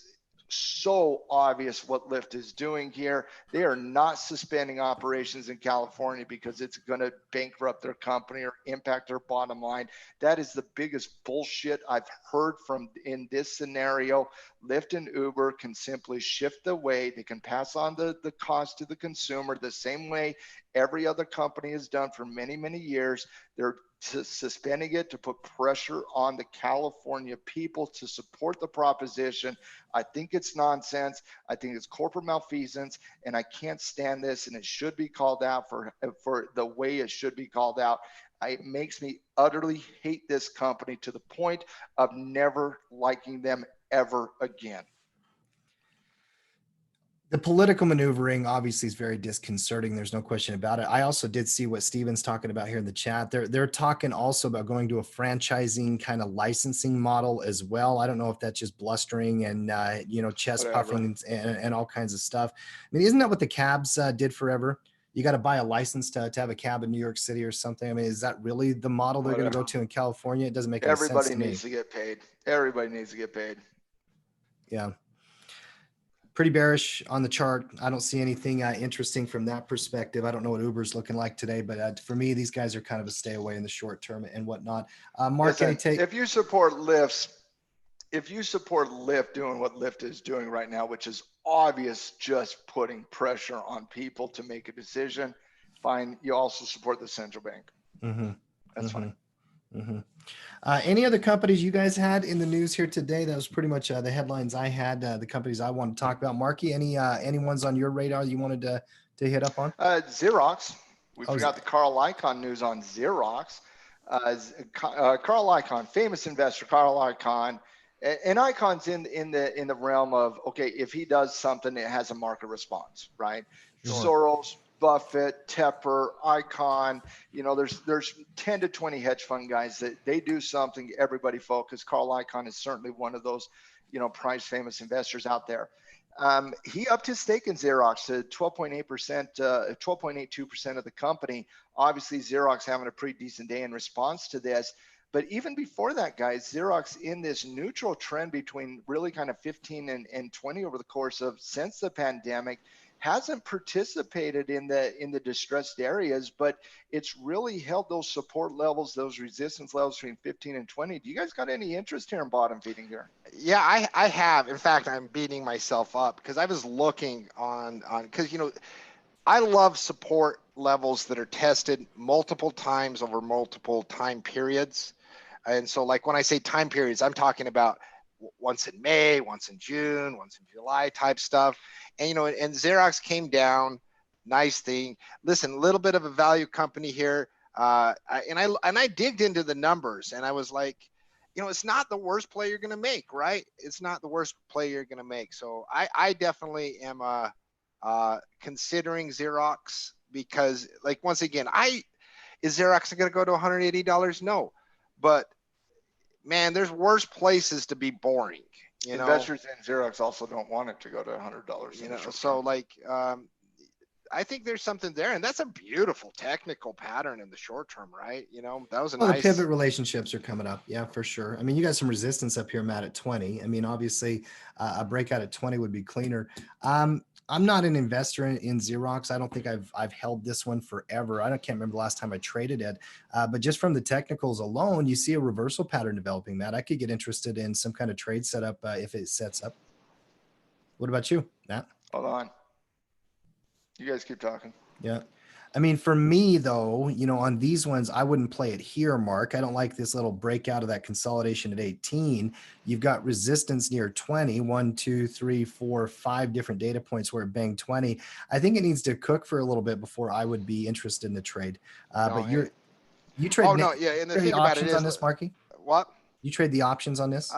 so obvious what Lyft is doing here. They are not suspending operations in California because it's going to bankrupt their company or impact their bottom line. That is the biggest bullshit I've heard from in this scenario. Lyft and Uber can simply shift the way they can pass on the cost to the consumer the same way every other company has done for many, many years. They're suspending it to put pressure on the California people to support the proposition. I think it's nonsense. I think it's corporate malfeasance, and I can't stand this, and it should be called out for the way it should be called out. It makes me utterly hate this company to the point of never liking them ever again. The political maneuvering obviously is very disconcerting. There's no question about it. I also did see what Steven's talking about here in the chat. They're talking also about going to a franchising kind of licensing model as well. I don't know if that's just blustering and chest puffing and all kinds of stuff. I mean, isn't that what the cabs did forever? You got to buy a license to have a cab in New York City or something. I mean, is that really the model they're going to go to in California? It doesn't make any sense to me. Everybody needs to get paid. Everybody needs to get paid. Yeah. pretty bearish on the chart. I don't see anything interesting from that perspective. I don't know what Uber's looking like today, but for me, these guys are kind of a stay away in the short term and whatnot. Mark, any take? If you support Lyft doing what Lyft is doing right now, which is obvious, just putting pressure on people to make a decision, fine. You also support the central bank. Mm-hmm. That's fine. Mm-hmm. Any other companies you guys had in the news here today? That was pretty much the headlines I had, the companies I wanted to talk about. Marky, any ones on your radar you wanted to hit up on? Xerox. We forgot the Carl Icahn news on Xerox. Carl Icahn, famous investor, Carl Icahn, and Icon's in the realm of, okay, if he does something, it has a market response, right? Sure. Soros, Buffett, Tepper, Icahn, there's 10 to 20 hedge fund guys that they do something, everybody focus. Carl Icahn is certainly one of those, price famous investors out there. He upped his stake in Xerox to 12.8%, 12.82% of the company. Obviously, Xerox having a pretty decent day in response to this. But even before that, guys, Xerox in this neutral trend between really kind of 15 and 20 over the course of since the pandemic, hasn't participated in the distressed areas, but it's really held those support levels, those resistance levels between 15 and 20. Do you guys got any interest here in bottom feeding here? Yeah, I have. In fact, I'm beating myself up because I was looking on because I love support levels that are tested multiple times over multiple time periods. And so like when I say time periods, I'm talking about once in May, once in June, once in July type stuff. And and Xerox came down, nice thing. Listen, a little bit of a value company here. I digged into the numbers and I was like, it's not the worst play you're going to make, right? It's not the worst play you're going to make. So I definitely am considering Xerox because, like, once again, is Xerox going to go to $180? No, but man, there's worse places to be boring. Investors in Xerox also don't want it to go to $100. So like, I think there's something there, and that's a beautiful technical pattern in the short term, right? That was a nice. The pivot relationships are coming up, yeah, for sure. I mean, you got some resistance up here, Matt, at 20. I mean, obviously, a breakout at 20 would be cleaner. I'm not an investor in Xerox. I don't think I've held this one forever. Can't remember the last time I traded it. But just from the technicals alone, you see a reversal pattern developing, Matt. I could get interested in some kind of trade setup if it sets up. What about you, Matt? Hold on. You guys keep talking. Yeah. I mean, for me, though, on these ones, I wouldn't play it here, Mark. I don't like this little breakout of that consolidation at 18. You've got resistance near 20, 1, 2, 3, 4, 5 different data points where it banged 20. I think it needs to cook for a little bit before I would be interested in the trade. But you trade. Oh, no. Yeah. And the thing about it is, on this, Marky? What? You trade the options on this?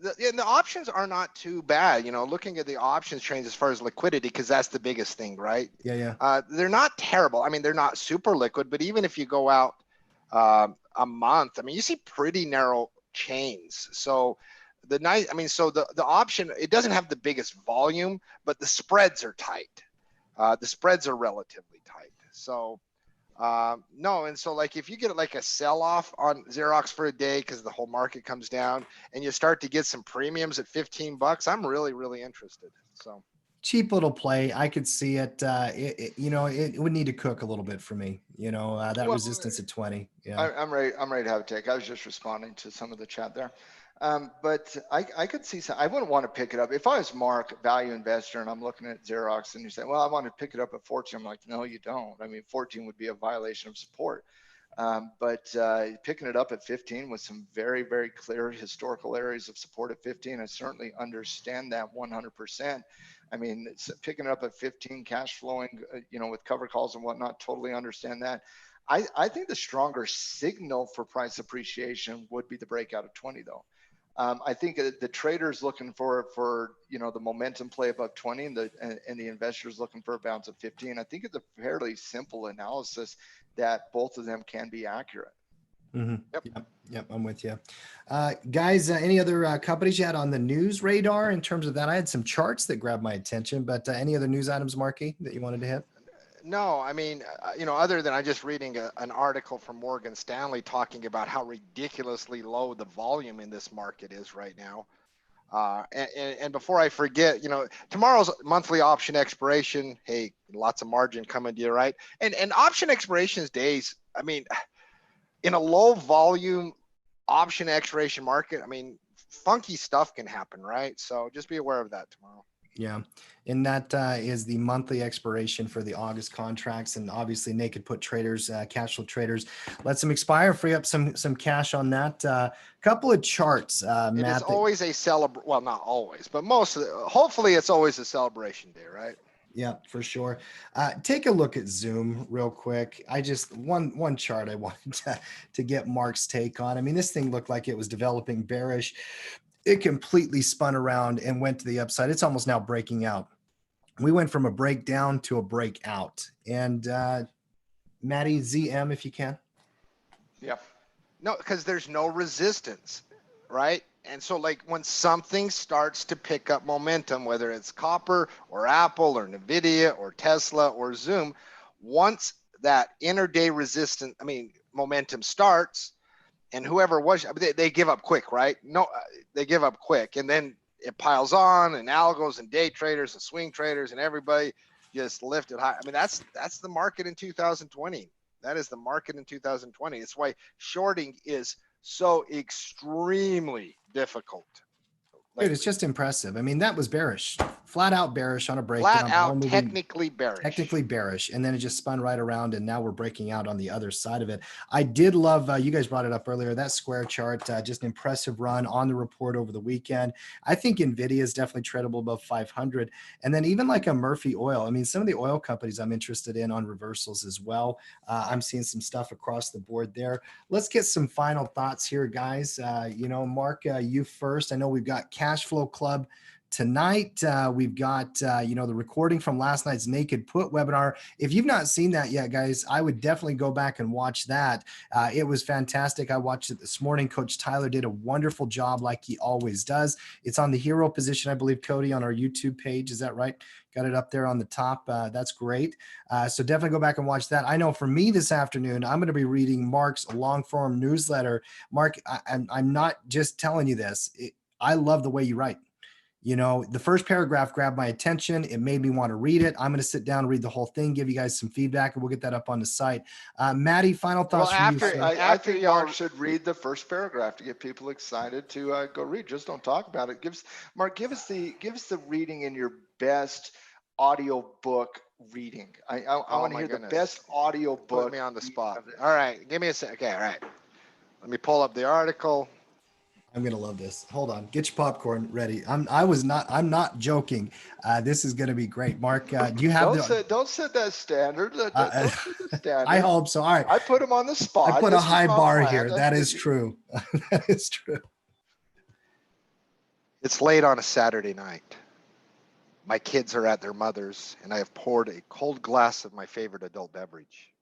The options are not too bad, looking at the options trades as far as liquidity, because that's the biggest thing, right? Yeah. They're not terrible. I mean, they're not super liquid, but even if you go out a month, I mean, you see pretty narrow chains. So the option, it doesn't have the biggest volume, but the spreads are tight. The spreads are relatively tight. So no, and so like if you get like a sell-off on Xerox for a day because the whole market comes down and you start to get some premiums at $15, I'm really, really interested. So cheap little play. I could see it. It would need to cook a little bit for me. Resistance at 20. Yeah, I'm ready to have a take. I was just responding to some of the chat there. But I could see some. I wouldn't want to pick it up if I was Mark, value investor, and I'm looking at Xerox, and you say, "Well, I want to pick it up at 14." I'm like, "No, you don't. I mean, 14 would be a violation of support." But picking it up at 15 with some very, very clear historical areas of support at 15, I certainly understand that 100%. I mean, picking it up at 15, cash flowing, with cover calls and whatnot, totally understand that. I think the stronger signal for price appreciation would be the breakout of 20, though. I think the traders looking for the momentum play above 20 and the investors looking for a bounce at 15. I think it's a fairly simple analysis that both of them can be accurate. Mm-hmm. Yep, I'm with you. Guys, any other companies you had on the news radar in terms of that? I had some charts that grabbed my attention, but any other news items, Marky, that you wanted to hit? No, I mean, other than I just reading an article from Morgan Stanley talking about how ridiculously low the volume in this market is right now. And before I forget, tomorrow's monthly option expiration. Hey, lots of margin coming to you, right? And option expirations days. I mean, in a low volume option expiration market, I mean, funky stuff can happen, right? So just be aware of that tomorrow. Yeah. And that is the monthly expiration for the August contracts. And obviously naked put traders, cash flow traders, let them expire, free up some cash on that. Couple of charts, Matt. It's always a well, not always, but hopefully it's always a celebration day, right? Yeah, for sure. Take a look at Zoom real quick. I just one chart I wanted to get Mark's take on. I mean, this thing looked like it was developing bearish. It completely spun around and went to the upside. It's almost now breaking out. We went from a breakdown to a breakout. And Matty, ZM, if you can. Yep. No, because there's no resistance, right? And so like when something starts to pick up momentum, whether it's copper or Apple or NVIDIA or Tesla or Zoom, once that intraday momentum starts, and whoever was, they give up quick, right? No, they give up quick, and then it piles on, and algos and day traders and swing traders and everybody just lift it high. I mean, that's the market in 2020. That is the market in 2020. It's why shorting is so extremely difficult. Dude, it's just impressive. I mean, that was bearish, flat out bearish on a breakdown. Flat out technically bearish. Technically bearish. And then it just spun right around, and now we're breaking out on the other side of it. I did love, you guys brought it up earlier, that square chart, just an impressive run on the report over the weekend. I think NVIDIA is definitely tradable above 500. And then even like a Murphy Oil. I mean, some of the oil companies I'm interested in on reversals as well. I'm seeing some stuff across the board there. Let's get some final thoughts here, guys. Mark, you first. I know we've got Cash Flow Club tonight. We've got, the recording from last night's Naked Put webinar. If you've not seen that yet, guys, I would definitely go back and watch that. It was fantastic. I watched it this morning. Coach Tyler did a wonderful job like he always does. It's on the hero position, I believe, Cody, on our YouTube page. Is that right? Got it up there on the top. That's great. So definitely go back and watch that. I know for me this afternoon, I'm going to be reading Mark's long form newsletter. Mark, I'm not just telling you this. I love the way you write. The first paragraph grabbed my attention. It made me want to read it. I'm going to sit down and read the whole thing, give you guys some feedback, and we'll get that up on the site. Maddie, final thoughts from you. I think y'all should read the first paragraph to get people excited to go read. Just don't talk about it. Mark, give us the reading in your best audio book reading. I want to hear the best audio book. Put me on the spot. All right, give me a sec. Okay, all right. Let me pull up the article. I'm going to love this. Hold on. Get your popcorn ready. I'm not joking. This is going to be great. Mark, do you have don't set that standard. Don't set the standard. I hope so. All right. I put him on the spot. I put a high bar here. That is true. That is true. It's late on a Saturday night. My kids are at their mother's, and I have poured a cold glass of my favorite adult beverage.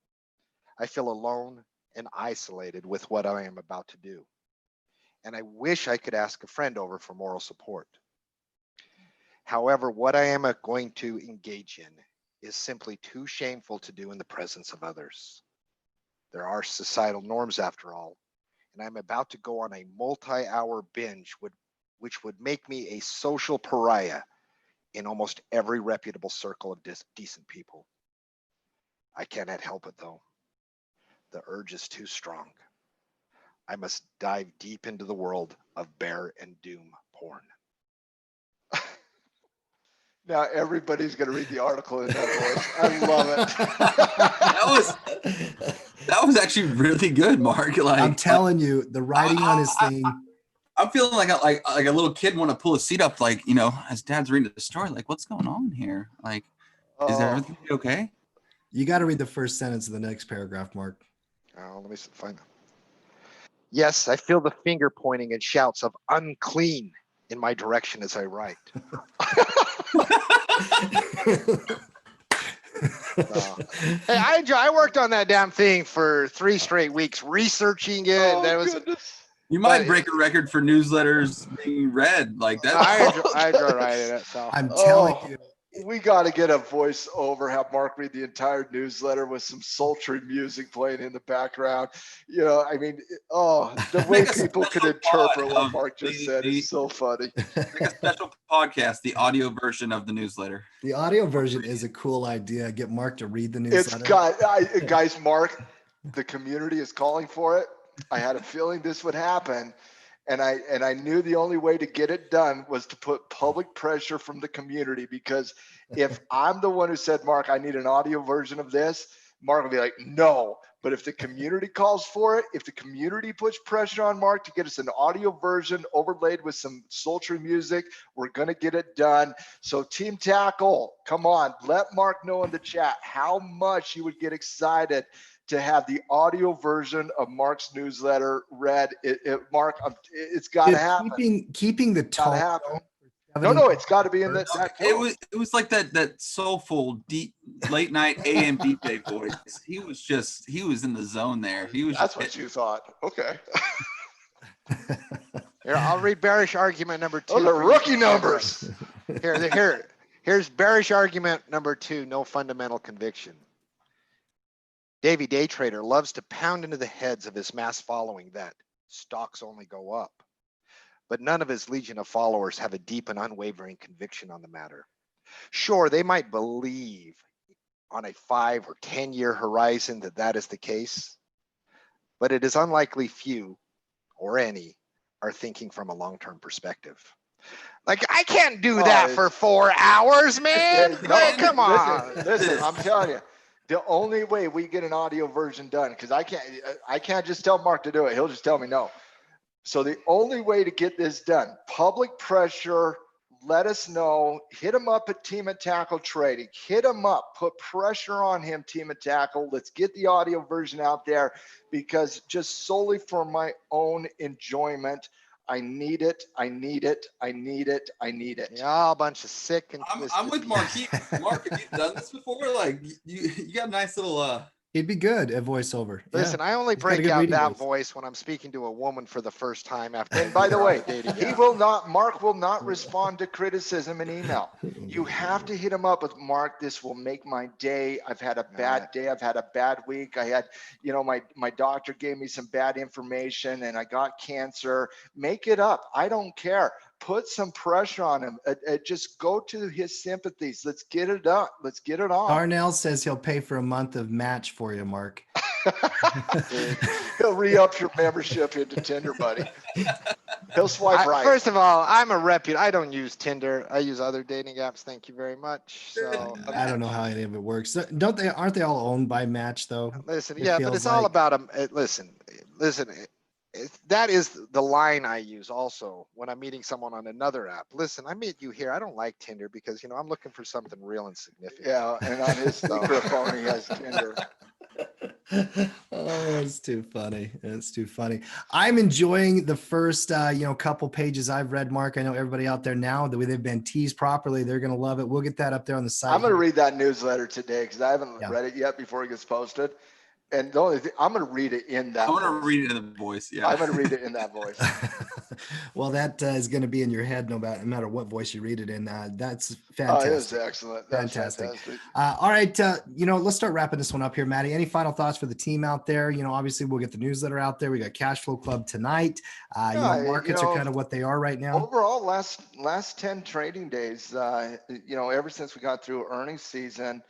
I feel alone and isolated with what I am about to do. And I wish I could ask a friend over for moral support. However, what I am going to engage in is simply too shameful to do in the presence of others. There are societal norms after all, and I'm about to go on a multi-hour binge which would make me a social pariah in almost every reputable circle of decent people. I cannot help it though. The urge is too strong. I must dive deep into the world of bear and doom porn. Now everybody's going to read the article in that voice. I love it. That was actually really good, Mark. I'm telling you, the writing on his thing. I'm feeling like a little kid want to pull a seat up, as Dad's reading the story. Like, what's going on here? Is everything okay? You got to read the first sentence of the next paragraph, Mark. Oh, let me find that. Yes, I feel the finger pointing and shouts of unclean in my direction as I write. Hey, I worked on that damn thing for 3 straight weeks, researching it. You might break a record for newsletters being read like that. I enjoy writing it. So. I'm telling you, We got to get a voiceover, have Mark read the entire newsletter with some sultry music playing in the background. You know, I mean, the way Make a people could special interpret pod what of Mark just the- said the- is so funny. Make a special podcast, the audio version of the newsletter. The audio version is a cool idea. Get Mark to read the It's newsletter. guys, Mark, the community is calling for it. I had a feeling this would happen. And I knew the only way to get it done was to put public pressure from the community, because if I'm the one who said, Mark, I need an audio version of this, Mark will be like, no. But if the community calls for it, if the community puts pressure on Mark to get us an audio version overlaid with some sultry music, we're going to get it done. So Team Tackle, come on, let Mark know in the chat how much you would get excited to have the audio version of Mark's newsletter read. Mark, it's got to happen. Keeping the Gotta tone. happen. No, it's got to be in that. It was like that soulful deep late night AM DJ voice. He was in the zone there. That's what you thought. Okay. Here, I'll read bearish argument number 2. Oh, the rookie numbers. Here's bearish argument number 2. No fundamental conviction. Davey Day Trader loves to pound into the heads of his mass following that stocks only go up. But none of his legion of followers have a deep and unwavering conviction on the matter. Sure, they might believe on a 5 or 10-year horizon that is the case, but it is unlikely few or any are thinking from a long-term perspective. Like, I can't do that for 4 hours, man. Come on. Listen, I'm telling you. The only way we get an audio version done, because I can't just tell Mark to do it. He'll just tell me no. So the only way to get this done, public pressure, let us know, hit him up at Team at Tackle Trading, hit him up, put pressure on him, Team at Tackle. Let's get the audio version out there, because just solely for my own enjoyment, I need it. I need it. I need it. I need it. Yeah, a bunch of sick and I'm with Mark. Mark, have you done this before? Like you got a nice little It'd be good at voiceover. Listen, I only break out that voice when I'm speaking to a woman for the first time after. And by the way, Mark will not respond to criticism in email. You have to hit him up with, Mark, this will make my day. I've had a bad day. I've had a bad week. I had, my doctor gave me some bad information and I got cancer. Make it up. I don't care. Put some pressure on him. Just go to his sympathies. Let's get it up. Let's get it on. Darnell says he'll pay for a month of match for you, Mark. He'll re-up your membership into Tinder, buddy. He'll swipe right. First of all, I'm a reputable. I don't use Tinder. I use other dating apps. Thank you very much. So I don't know how any of it works. Aren't they all owned by Match though? Listen, but it's all about them. Listen. That is the line I use also when I'm meeting someone on another app. Listen, I meet you here. I don't like Tinder because, I'm looking for something real and significant. Yeah, and on his phone he has Tinder. Oh, it's too funny. It's too funny. I'm enjoying the first, couple pages I've read, Mark. I know everybody out there now, the way they've been teased properly, they're going to love it. We'll get that up there on the site. I'm going to read that newsletter today because I haven't read it yet before it gets posted. And the only thing, I'm going to read it in that. I want to read it in the voice. Yeah. I'm going to read it in that voice. Well, that is going to be in your head no matter what voice you read it in. That's fantastic. Oh, it is excellent. That's fantastic. All right. Let's start wrapping this one up here, Maddie. Any final thoughts for the team out there? Obviously we'll get the newsletter out there. We got Cash Flow Club tonight. Markets are kind of what they are right now. Overall, last 10 trading days, ever since we got through earnings season,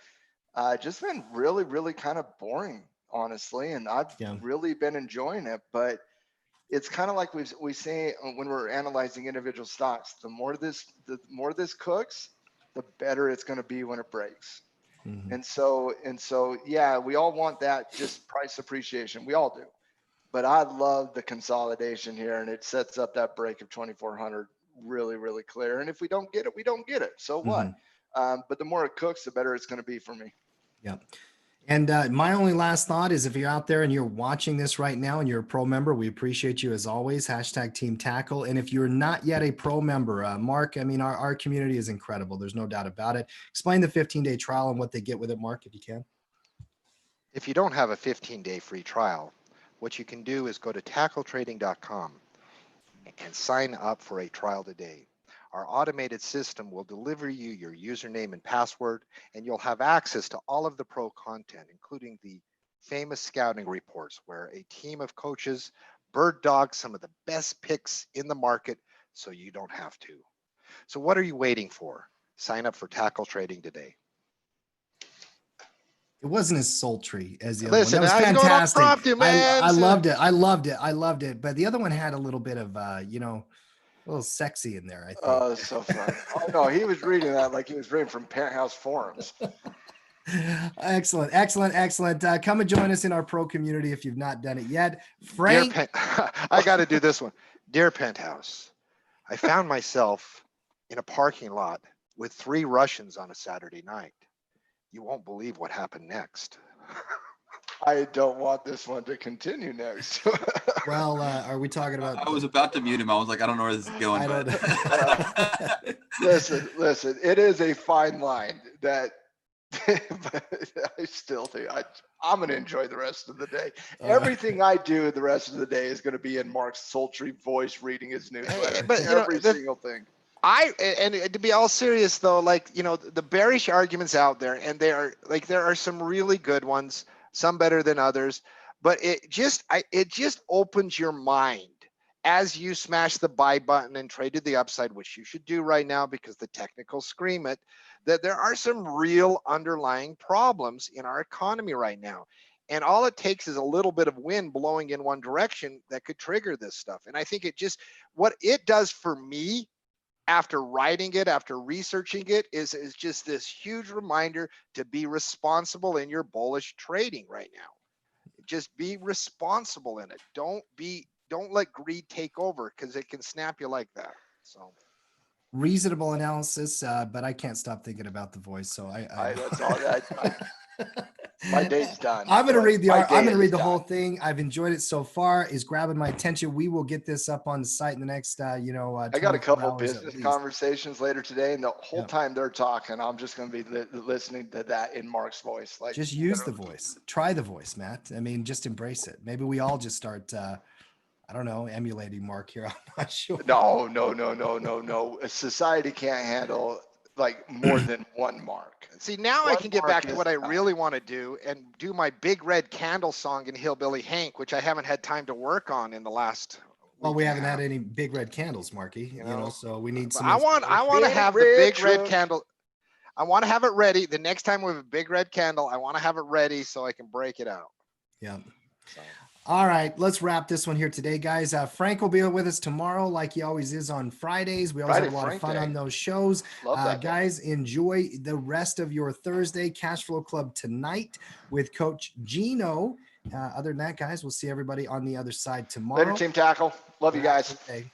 just been really, really kind of boring, honestly, and I've really been enjoying it. But it's kind of like we say when we're analyzing individual stocks, the more this cooks, the better it's going to be when it breaks. Mm-hmm. And so yeah, we all want that, just price appreciation. We all do. But I love the consolidation here, and it sets up that break of 2,400 really, really clear. And if we don't get it, we don't get it. So what? But the more it cooks, the better it's going to be for me. Yeah. And my only last thought is, if you're out there and you're watching this right now and you're a pro member, we appreciate you as always. #Team Tackle. And if you're not yet a pro member, Mark, our community is incredible. There's no doubt about it. Explain the 15-day trial and what they get with it, Mark, if you can. If you don't have a 15-day free trial, what you can do is go to tackletrading.com and sign up for a trial today. Our automated system will deliver you your username and password, and you'll have access to all of the pro content, including the famous scouting reports, where a team of coaches bird dog some of the best picks in the market so you don't have to. So what are you waiting for? Sign up for Tackle Trading today. It wasn't as sultry as the other one. Listen, That was I was going fantastic. impromptu, man. I loved it. I loved it. I loved it. But the other one had a little bit of, you know, a little sexy in there, I think. Oh, so funny. Oh no, he was reading that like he was reading from Penthouse Forums. Excellent, excellent, excellent. Come and join us in our pro community if you've not done it yet. Frank, I got to do this one. Dear Penthouse, I found myself in a parking lot with 3 Russians on a Saturday night. You won't believe what happened next. I don't want this one to continue next. well, are we talking about? I was about to mute him. I was like, I don't know where this is going. I don't But... listen, it is a fine line that but I still think I'm going to enjoy the rest of the day. Everything I do the rest of the day is going to be in Mark's sultry voice reading his newsletter. But, every single thing. And to be all serious though, like, you know, the bearish arguments out there, and there are some really good ones, some better than others, but it just opens your mind as you smash the buy button and trade to the upside, which you should do right now because the technicals scream it, that there are some real underlying problems in our economy right now. And all it takes is a little bit of wind blowing in one direction that could trigger this stuff. And I think what it does for me after writing it, after researching it, is just this huge reminder to be responsible in your bullish trading right now. Just be responsible in it. Don't let greed take over, because it can snap you like that. So reasonable analysis, but I can't stop thinking about the voice. So that's all that. My day's done. I'm going to read I'm going to read the done. whole thing. I've enjoyed it so far. Is grabbing my attention. We will get this up on the site in the next, I got a 24 couple hours at business least. conversations later today, and the whole time they're talking, I'm just going to be listening to that in Mark's voice. Like, just use the voice. Try the voice, Matt. I mean, just embrace it. Maybe we all just start, I don't know, emulating Mark here. I'm not sure. No. A society can't handle like more than one Mark. See, now I can get Mark back to is what I enough. really want to do, and do my Big Red Candle song in Hillbilly Hank, which I haven't had time to work on in the last Well, week we and a haven't had half. any big red candles, Marky. You know, so we need some. I want to have the big red candle. I want to have it ready. The next time we have a big red candle, I want to have it ready so I can break it out. Yeah. So. All right, let's wrap this one here today, guys. Frank will be with us tomorrow, like he always is on Fridays. We always have a lot of fun on those shows. Guys, enjoy the rest of your Thursday Cash Flow Club tonight with Coach Gino. Other than that, guys, we'll see everybody on the other side tomorrow. Later, Team Tackle. Love you guys. Okay.